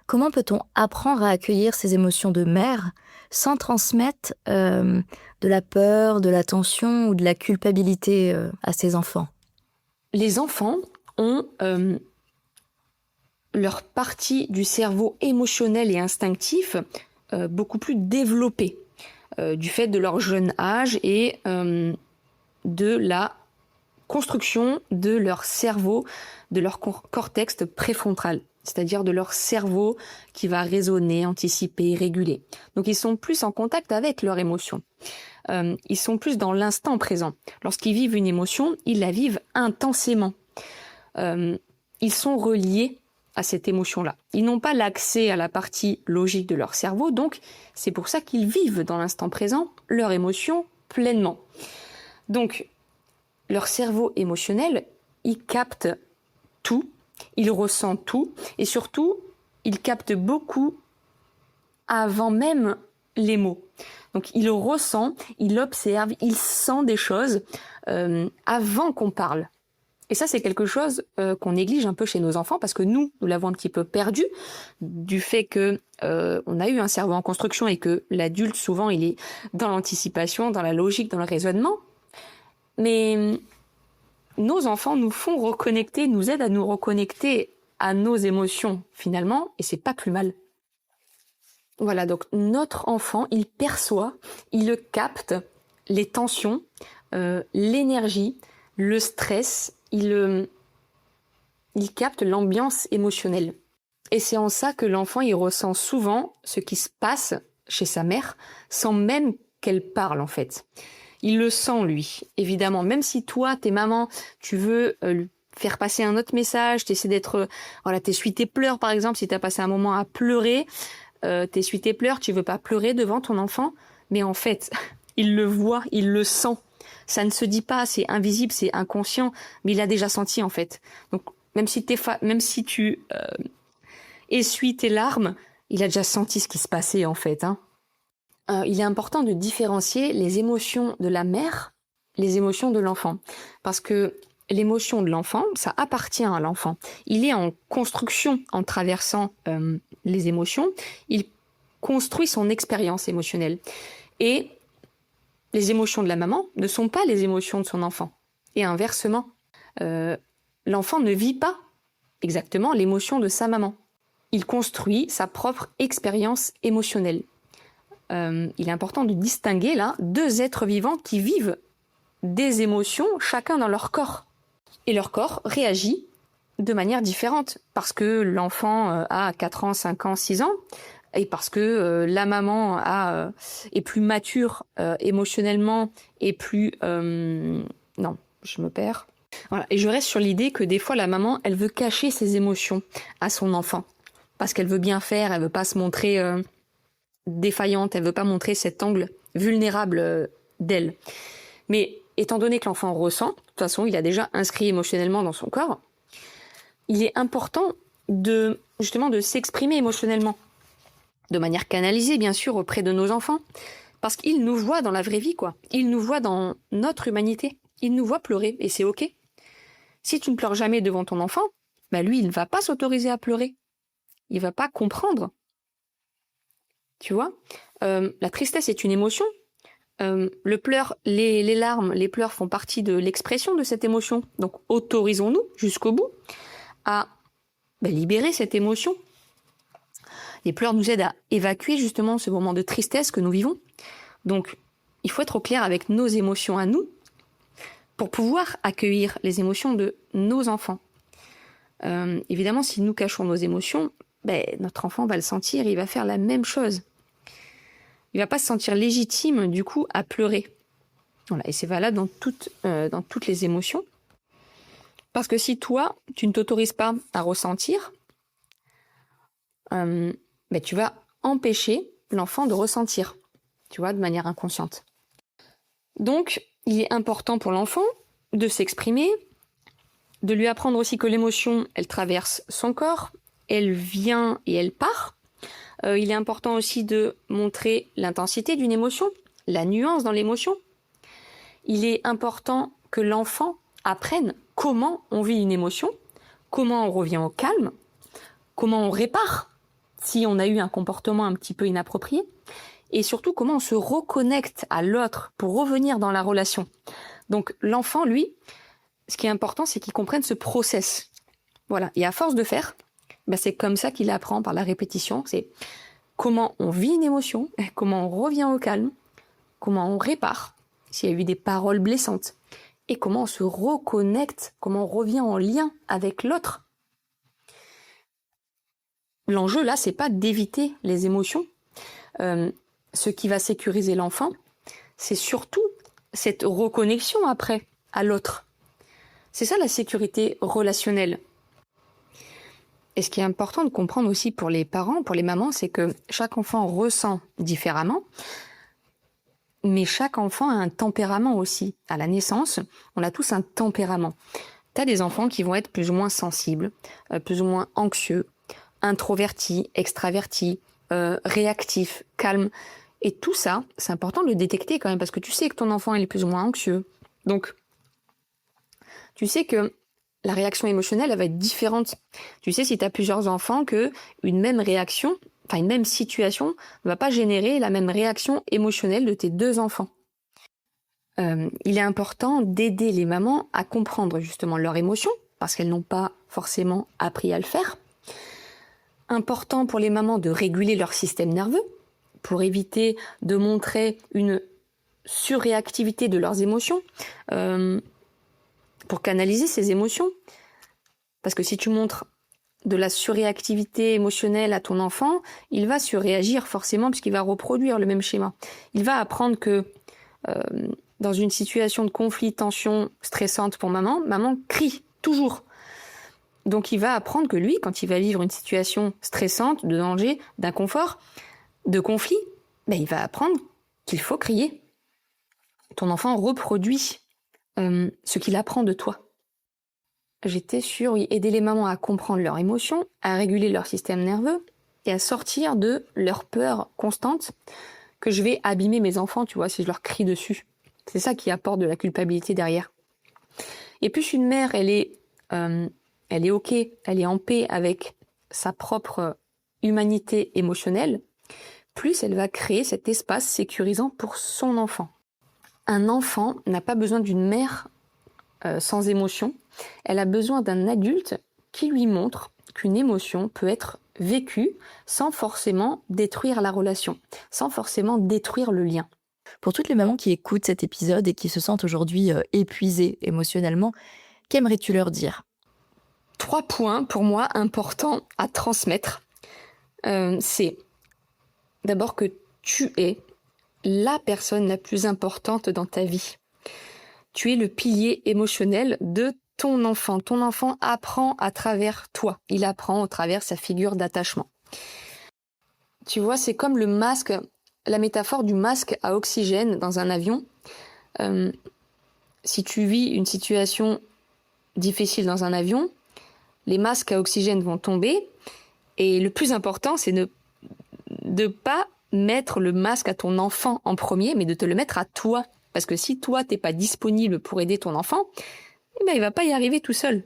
Comment peut-on apprendre à accueillir ces émotions de mère sans transmettre de la peur, de la tension ou de la culpabilité à ses enfants? Les enfants ont leur partie du cerveau émotionnel et instinctif beaucoup plus développée du fait de leur jeune âge et de la construction de leur cerveau, de leur cortex préfrontal, c'est-à-dire de leur cerveau qui va raisonner, anticiper, réguler. Donc ils sont plus en contact avec leurs émotions. Ils sont plus dans l'instant présent. Lorsqu'ils vivent une émotion, ils la vivent intensément. Ils sont reliés à cette émotion-là. Ils n'ont pas l'accès à la partie logique de leur cerveau, donc c'est pour ça qu'ils vivent dans l'instant présent leur émotion pleinement. Donc, leur cerveau émotionnel, il capte tout, il ressent tout, et surtout, il capte beaucoup avant même les mots. Donc, il ressent, il observe, il sent des choses avant qu'on parle. Et ça, c'est quelque chose qu'on néglige un peu chez nos enfants parce que nous l'avons un petit peu perdu du fait que on a eu un cerveau en construction et que l'adulte, souvent, il est dans l'anticipation, dans la logique, dans le raisonnement. Mais nos enfants nous font reconnecter, nous aident à nous reconnecter à nos émotions, finalement, et c'est pas plus mal. Voilà, donc notre enfant, il perçoit, il capte les tensions, l'énergie, le stress, il capte l'ambiance émotionnelle. Et c'est en ça que l'enfant, il ressent souvent ce qui se passe chez sa mère, sans même qu'elle parle, en fait. Il le sent, lui, évidemment. Même si toi, t'es maman, tu veux lui faire passer un autre message, t'essaies d'être... Voilà, t'essuies tes pleurs, par exemple, si t'as passé un moment à pleurer, t'essuies tes pleurs, tu veux pas pleurer devant ton enfant, mais en fait, il le voit, il le sent. Ça ne se dit pas, c'est invisible, c'est inconscient, mais il a déjà senti en fait. Donc même si tu essuies tes larmes, il a déjà senti ce qui se passait en fait. Il est important de différencier les émotions de la mère, les émotions de l'enfant, parce que l'émotion de l'enfant, ça appartient à l'enfant. Il est en construction en traversant les émotions. Il construit son expérience émotionnelle et les émotions de la maman ne sont pas les émotions de son enfant. Et inversement, l'enfant ne vit pas exactement l'émotion de sa maman. Il construit sa propre expérience émotionnelle. Il est important de distinguer là deux êtres vivants qui vivent des émotions, chacun dans leur corps. Et leur corps réagit de manière différente parce que l'enfant a 4 ans, 5 ans, 6 ans, et parce que la maman est plus mature émotionnellement et plus... Non, je me perds. Voilà. Et je reste sur l'idée que des fois, la maman, elle veut cacher ses émotions à son enfant. Parce qu'elle veut bien faire, elle veut pas se montrer défaillante, elle veut pas montrer cet angle vulnérable d'elle. Mais étant donné que l'enfant ressent, de toute façon, il a déjà inscrit émotionnellement dans son corps, il est important justement de s'exprimer émotionnellement. De manière canalisée, bien sûr, auprès de nos enfants. Parce qu'ils nous voient dans la vraie vie, quoi. Ils nous voient dans notre humanité. Ils nous voient pleurer, et c'est OK. Si tu ne pleures jamais devant ton enfant, bah lui, il ne va pas s'autoriser à pleurer. Il va pas comprendre. Tu vois, la tristesse est une émotion. Le pleur, les larmes, les pleurs font partie de l'expression de cette émotion. Donc, autorisons-nous jusqu'au bout à libérer cette émotion. Les pleurs nous aident à évacuer justement ce moment de tristesse que nous vivons. Donc, il faut être au clair avec nos émotions à nous pour pouvoir accueillir les émotions de nos enfants. Évidemment, si nous cachons nos émotions, notre enfant va le sentir, il va faire la même chose. Il va pas se sentir légitime, du coup, à pleurer. Voilà, et c'est valable dans toutes les émotions. Parce que si toi, tu ne t'autorises pas à ressentir, tu vas empêcher l'enfant de ressentir, tu vois, de manière inconsciente. Donc, il est important pour l'enfant de s'exprimer, de lui apprendre aussi que l'émotion, elle traverse son corps, elle vient et elle part. Il est important aussi de montrer l'intensité d'une émotion, la nuance dans l'émotion. Il est important que l'enfant apprenne comment on vit une émotion, comment on revient au calme, comment on répare si on a eu un comportement un petit peu inapproprié, et surtout comment on se reconnecte à l'autre pour revenir dans la relation. Donc l'enfant, lui, ce qui est important, c'est qu'il comprenne ce process. Voilà. Et à force de faire, c'est comme ça qu'il apprend par la répétition. C'est comment on vit une émotion, comment on revient au calme, comment on répare s'il y a eu des paroles blessantes et comment on se reconnecte, comment on revient en lien avec l'autre. L'enjeu là, c'est pas d'éviter les émotions. Ce qui va sécuriser l'enfant, c'est surtout cette reconnexion après à l'autre. C'est ça la sécurité relationnelle. Et ce qui est important de comprendre aussi pour les parents, pour les mamans, c'est que chaque enfant ressent différemment, mais chaque enfant a un tempérament aussi. À la naissance, on a tous un tempérament. Tu as des enfants qui vont être plus ou moins sensibles, plus ou moins anxieux, introvertis, extravertis, réactifs, calmes. Et tout ça, c'est important de le détecter quand même, parce que tu sais que ton enfant il est plus ou moins anxieux. Donc, tu sais que la réaction émotionnelle, elle va être différente. Tu sais, si tu as plusieurs enfants, que une même réaction, enfin une même situation, ne va pas générer la même réaction émotionnelle de tes deux enfants. Il est important d'aider les mamans à comprendre justement leurs émotions, parce qu'elles n'ont pas forcément appris à le faire. Important pour les mamans de réguler leur système nerveux, pour éviter de montrer une surréactivité de leurs émotions, pour canaliser ces émotions. Parce que si tu montres de la surréactivité émotionnelle à ton enfant, il va surréagir forcément puisqu'il va reproduire le même schéma. Il va apprendre que dans une situation de conflit, tension stressante pour maman, maman crie toujours. Donc il va apprendre que lui, quand il va vivre une situation stressante, de danger, d'inconfort, de conflit, il va apprendre qu'il faut crier. Ton enfant reproduit ce qu'il apprend de toi. J'étais sur aider les mamans à comprendre leurs émotions, à réguler leur système nerveux et à sortir de leur peur constante que je vais abîmer mes enfants, tu vois, si je leur crie dessus. C'est ça qui apporte de la culpabilité derrière. Et plus une mère, elle est OK, elle est en paix avec sa propre humanité émotionnelle, plus elle va créer cet espace sécurisant pour son enfant. Un enfant n'a pas besoin d'une mère sans émotion. Elle a besoin d'un adulte qui lui montre qu'une émotion peut être vécue sans forcément détruire la relation, sans forcément détruire le lien. Pour toutes les mamans qui écoutent cet épisode et qui se sentent aujourd'hui épuisées émotionnellement, qu'aimerais-tu leur dire ? 3 points pour moi importants à transmettre. C'est d'abord que tu es la personne la plus importante dans ta vie. Tu es le pilier émotionnel de ton enfant. Ton enfant apprend à travers toi. Il apprend à travers sa figure d'attachement. Tu vois, c'est comme le masque, la métaphore du masque à oxygène dans un avion. Si tu vis une situation difficile dans un avion, les masques à oxygène vont tomber. Et le plus important, c'est de ne pas mettre le masque à ton enfant en premier, mais de te le mettre à toi. Parce que si toi, t'es pas disponible pour aider ton enfant, il va pas y arriver tout seul.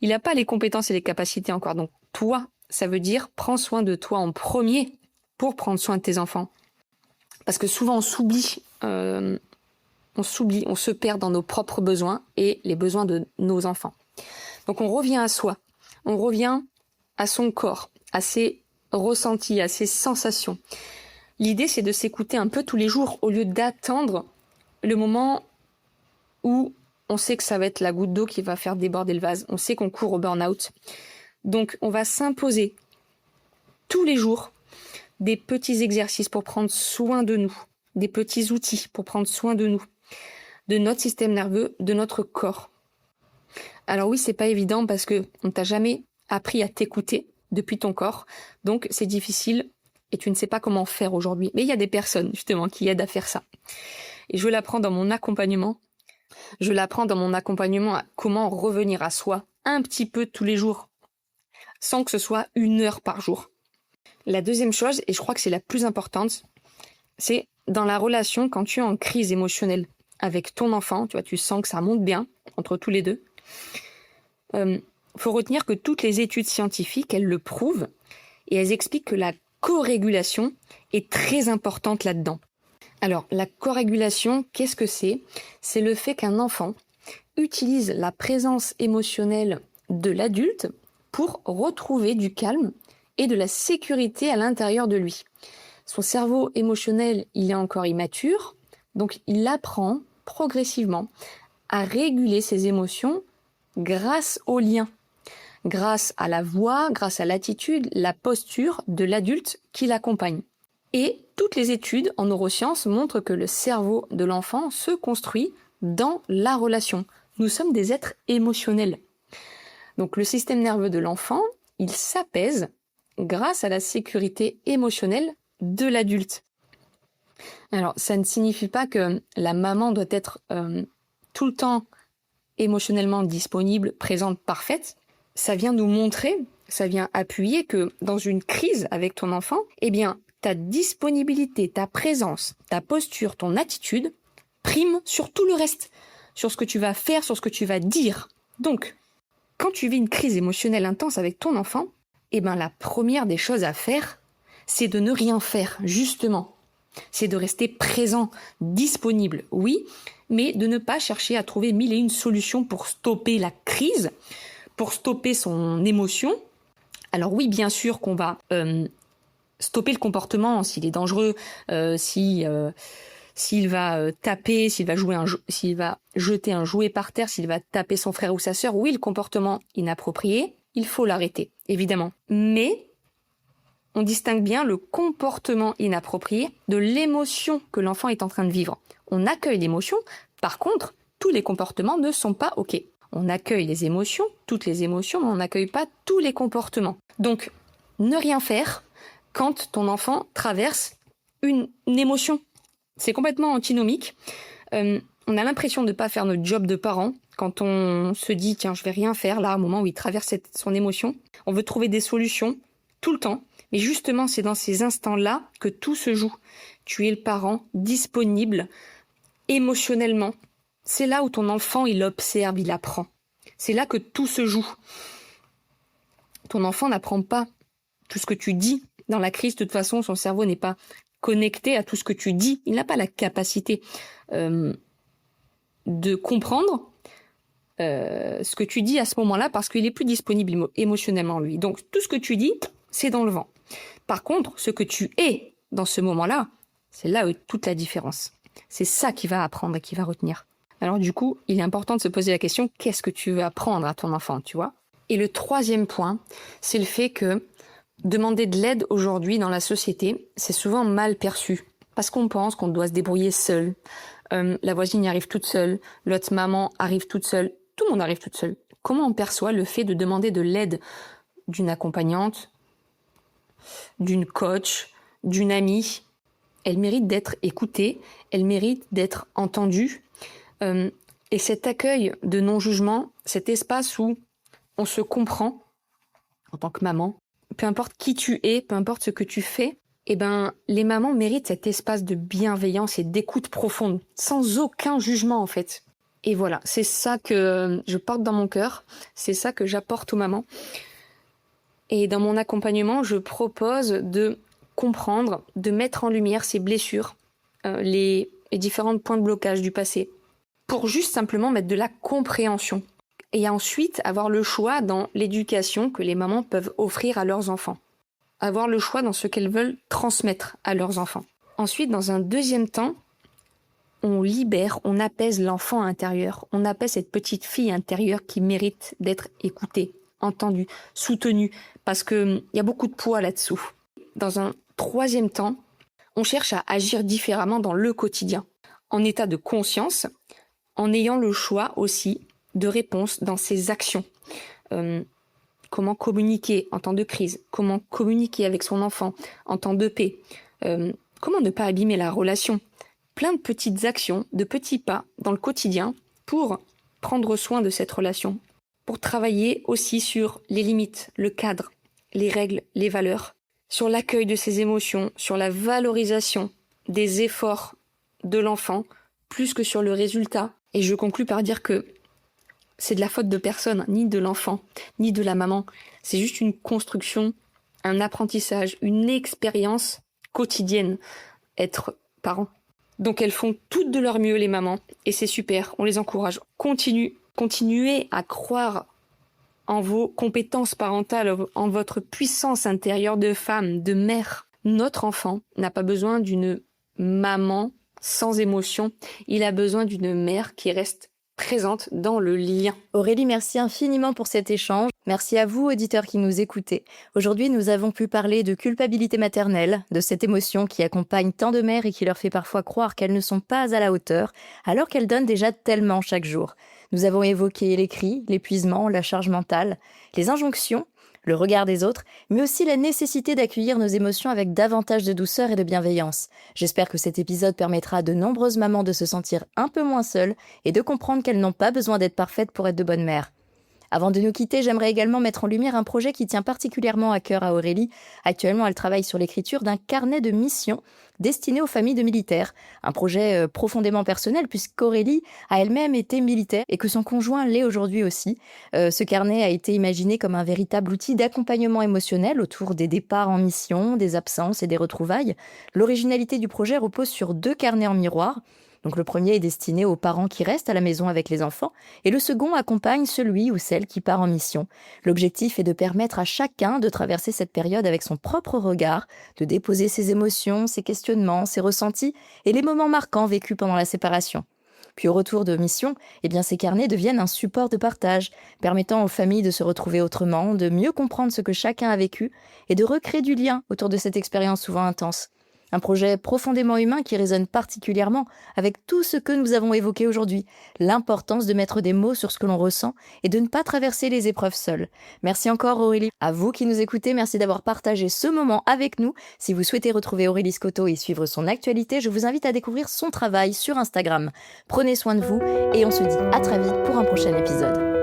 Il n'a pas les compétences et les capacités encore. Donc toi, ça veut dire prends soin de toi en premier pour prendre soin de tes enfants. Parce que souvent on s'oublie, on se perd dans nos propres besoins et les besoins de nos enfants. Donc on revient à soi, on revient à son corps, à ses ressentis, à ses sensations. L'idée, c'est de s'écouter un peu tous les jours au lieu d'attendre le moment où on sait que ça va être la goutte d'eau qui va faire déborder le vase. On sait qu'on court au burn-out. Donc, on va s'imposer tous les jours des petits exercices pour prendre soin de nous, des petits outils pour prendre soin de nous, de notre système nerveux, de notre corps. Alors oui, c'est pas évident parce que on t'a jamais appris à t'écouter depuis ton corps. Donc, c'est difficile et tu ne sais pas comment faire aujourd'hui. Mais il y a des personnes, justement, qui aident à faire ça. Et je l'apprends dans mon accompagnement. Je l'apprends dans mon accompagnement à comment revenir à soi un petit peu tous les jours, sans que ce soit 1 heure par jour. La deuxième chose, et je crois que c'est la plus importante, c'est dans la relation quand tu es en crise émotionnelle avec ton enfant, tu vois, tu sens que ça monte bien entre tous les deux. Faut retenir que toutes les études scientifiques, elles le prouvent, et elles expliquent que la co-régulation est très importante là-dedans. Alors, la co-régulation, qu'est-ce que c'est ? C'est le fait qu'un enfant utilise la présence émotionnelle de l'adulte pour retrouver du calme et de la sécurité à l'intérieur de lui. Son cerveau émotionnel, il est encore immature, donc il apprend progressivement à réguler ses émotions grâce au lien, grâce à la voix, grâce à l'attitude, la posture de l'adulte qui l'accompagne. Et toutes les études en neurosciences montrent que le cerveau de l'enfant se construit dans la relation. Nous sommes des êtres émotionnels. Donc le système nerveux de l'enfant, il s'apaise grâce à la sécurité émotionnelle de l'adulte. Alors ça ne signifie pas que la maman doit être tout le temps émotionnellement disponible, présente, parfaite. Ça vient nous montrer, ça vient appuyer que dans une crise avec ton enfant, eh bien, ta disponibilité, ta présence, ta posture, ton attitude prime sur tout le reste, sur ce que tu vas faire, sur ce que tu vas dire. Donc, quand tu vis une crise émotionnelle intense avec ton enfant, eh ben, la première des choses à faire, c'est de ne rien faire, justement. C'est de rester présent, disponible, oui, mais de ne pas chercher à trouver mille et une solutions pour stopper la crise, pour stopper son émotion. Alors oui, bien sûr qu'on va stopper le comportement s'il est dangereux, s'il va taper, s'il va jeter un jouet par terre, s'il va taper son frère ou sa sœur. Oui, le comportement inapproprié, il faut l'arrêter, évidemment. Mais on distingue bien le comportement inapproprié de l'émotion que l'enfant est en train de vivre. On accueille l'émotion, par contre, tous les comportements ne sont pas OK. On accueille les émotions, toutes les émotions, mais on n'accueille pas tous les comportements. Donc, ne rien faire quand ton enfant traverse une émotion. C'est complètement antinomique. On a l'impression de ne pas faire notre job de parent quand on se dit « tiens, je vais rien faire » là, au moment où il traverse son émotion. On veut trouver des solutions tout le temps. Mais justement, c'est dans ces instants-là que tout se joue. Tu es le parent disponible émotionnellement. C'est là où ton enfant, il observe, il apprend. C'est là que tout se joue. Ton enfant n'apprend pas tout ce que tu dis. Dans la crise, de toute façon, son cerveau n'est pas connecté à tout ce que tu dis. Il n'a pas la capacité de comprendre ce que tu dis à ce moment-là parce qu'il est plus disponible émotionnellement, lui. Donc, tout ce que tu dis, c'est dans le vent. Par contre, ce que tu es dans ce moment-là, c'est là où toute la différence. C'est ça qu'il va apprendre et qu'il va retenir. Alors du coup, il est important de se poser la question, qu'est-ce que tu veux apprendre à ton enfant, tu vois ? Et le troisième point, c'est le fait que demander de l'aide aujourd'hui dans la société, c'est souvent mal perçu. Parce qu'on pense qu'on doit se débrouiller seul. La voisine y arrive toute seule, l'autre maman arrive toute seule, tout le monde arrive toute seule. Comment on perçoit le fait de demander de l'aide d'une accompagnante, d'une coach, d'une amie? Elle mérite d'être écoutée, elle mérite d'être entendue. Et cet accueil de non-jugement, cet espace où on se comprend en tant que maman, peu importe qui tu es, peu importe ce que tu fais, eh ben, les mamans méritent cet espace de bienveillance et d'écoute profonde, sans aucun jugement en fait. Et voilà, c'est ça que je porte dans mon cœur, c'est ça que j'apporte aux mamans. Et dans mon accompagnement, je propose de comprendre, de mettre en lumière ces blessures, les différents points de blocage du passé, pour juste simplement mettre de la compréhension. Et ensuite, avoir le choix dans l'éducation que les mamans peuvent offrir à leurs enfants. Avoir le choix dans ce qu'elles veulent transmettre à leurs enfants. Ensuite, dans un deuxième temps, on libère, on apaise l'enfant intérieur. On apaise cette petite fille intérieure qui mérite d'être écoutée, entendue, soutenue, parce qu'il y a beaucoup de poids là-dessous. Dans un troisième temps, on cherche à agir différemment dans le quotidien, en état de conscience, en ayant le choix aussi de réponse dans ses actions. Comment communiquer en temps de crise, comment communiquer avec son enfant en temps de paix, comment ne pas abîmer la relation. Plein de petites actions, de petits pas dans le quotidien pour prendre soin de cette relation, pour travailler aussi sur les limites, le cadre, les règles, les valeurs, sur l'accueil de ses émotions, sur la valorisation des efforts de l'enfant, plus que sur le résultat. Et je conclus par dire que c'est de la faute de personne, ni de l'enfant, ni de la maman. C'est juste une construction, un apprentissage, une expérience quotidienne, être parent. Donc elles font toutes de leur mieux, les mamans, et c'est super, on les encourage. Continuez à croire en vos compétences parentales, en votre puissance intérieure de femme, de mère. Notre enfant n'a pas besoin d'une maman sans émotion. Il a besoin d'une mère qui reste présente dans le lien. Aurélie, merci infiniment pour cet échange. Merci à vous, auditeurs qui nous écoutez. Aujourd'hui, nous avons pu parler de culpabilité maternelle, de cette émotion qui accompagne tant de mères et qui leur fait parfois croire qu'elles ne sont pas à la hauteur, alors qu'elles donnent déjà tellement chaque jour. Nous avons évoqué les cris, l'épuisement, la charge mentale, les injonctions, le regard des autres, mais aussi la nécessité d'accueillir nos émotions avec davantage de douceur et de bienveillance. J'espère que cet épisode permettra à de nombreuses mamans de se sentir un peu moins seules et de comprendre qu'elles n'ont pas besoin d'être parfaites pour être de bonnes mères. Avant de nous quitter, j'aimerais également mettre en lumière un projet qui tient particulièrement à cœur à Aurélie. Actuellement, elle travaille sur l'écriture d'un carnet de missions destiné aux familles de militaires. Un projet profondément personnel puisqu'Aurélie a elle-même été militaire et que son conjoint l'est aujourd'hui aussi. Ce carnet a été imaginé comme un véritable outil d'accompagnement émotionnel autour des départs en mission, des absences et des retrouvailles. L'originalité du projet repose sur 2 carnets en miroir. Donc le premier est destiné aux parents qui restent à la maison avec les enfants et le second accompagne celui ou celle qui part en mission. L'objectif est de permettre à chacun de traverser cette période avec son propre regard, de déposer ses émotions, ses questionnements, ses ressentis et les moments marquants vécus pendant la séparation. Puis au retour de mission, ces carnets deviennent un support de partage, permettant aux familles de se retrouver autrement, de mieux comprendre ce que chacun a vécu et de recréer du lien autour de cette expérience souvent intense. Un projet profondément humain qui résonne particulièrement avec tout ce que nous avons évoqué aujourd'hui, l'importance de mettre des mots sur ce que l'on ressent et de ne pas traverser les épreuves seules. Merci encore Aurélie. À vous qui nous écoutez, merci d'avoir partagé ce moment avec nous. Si vous souhaitez retrouver Aurélie Scotto et suivre son actualité, je vous invite à découvrir son travail sur Instagram. Prenez soin de vous et on se dit à très vite pour un prochain épisode.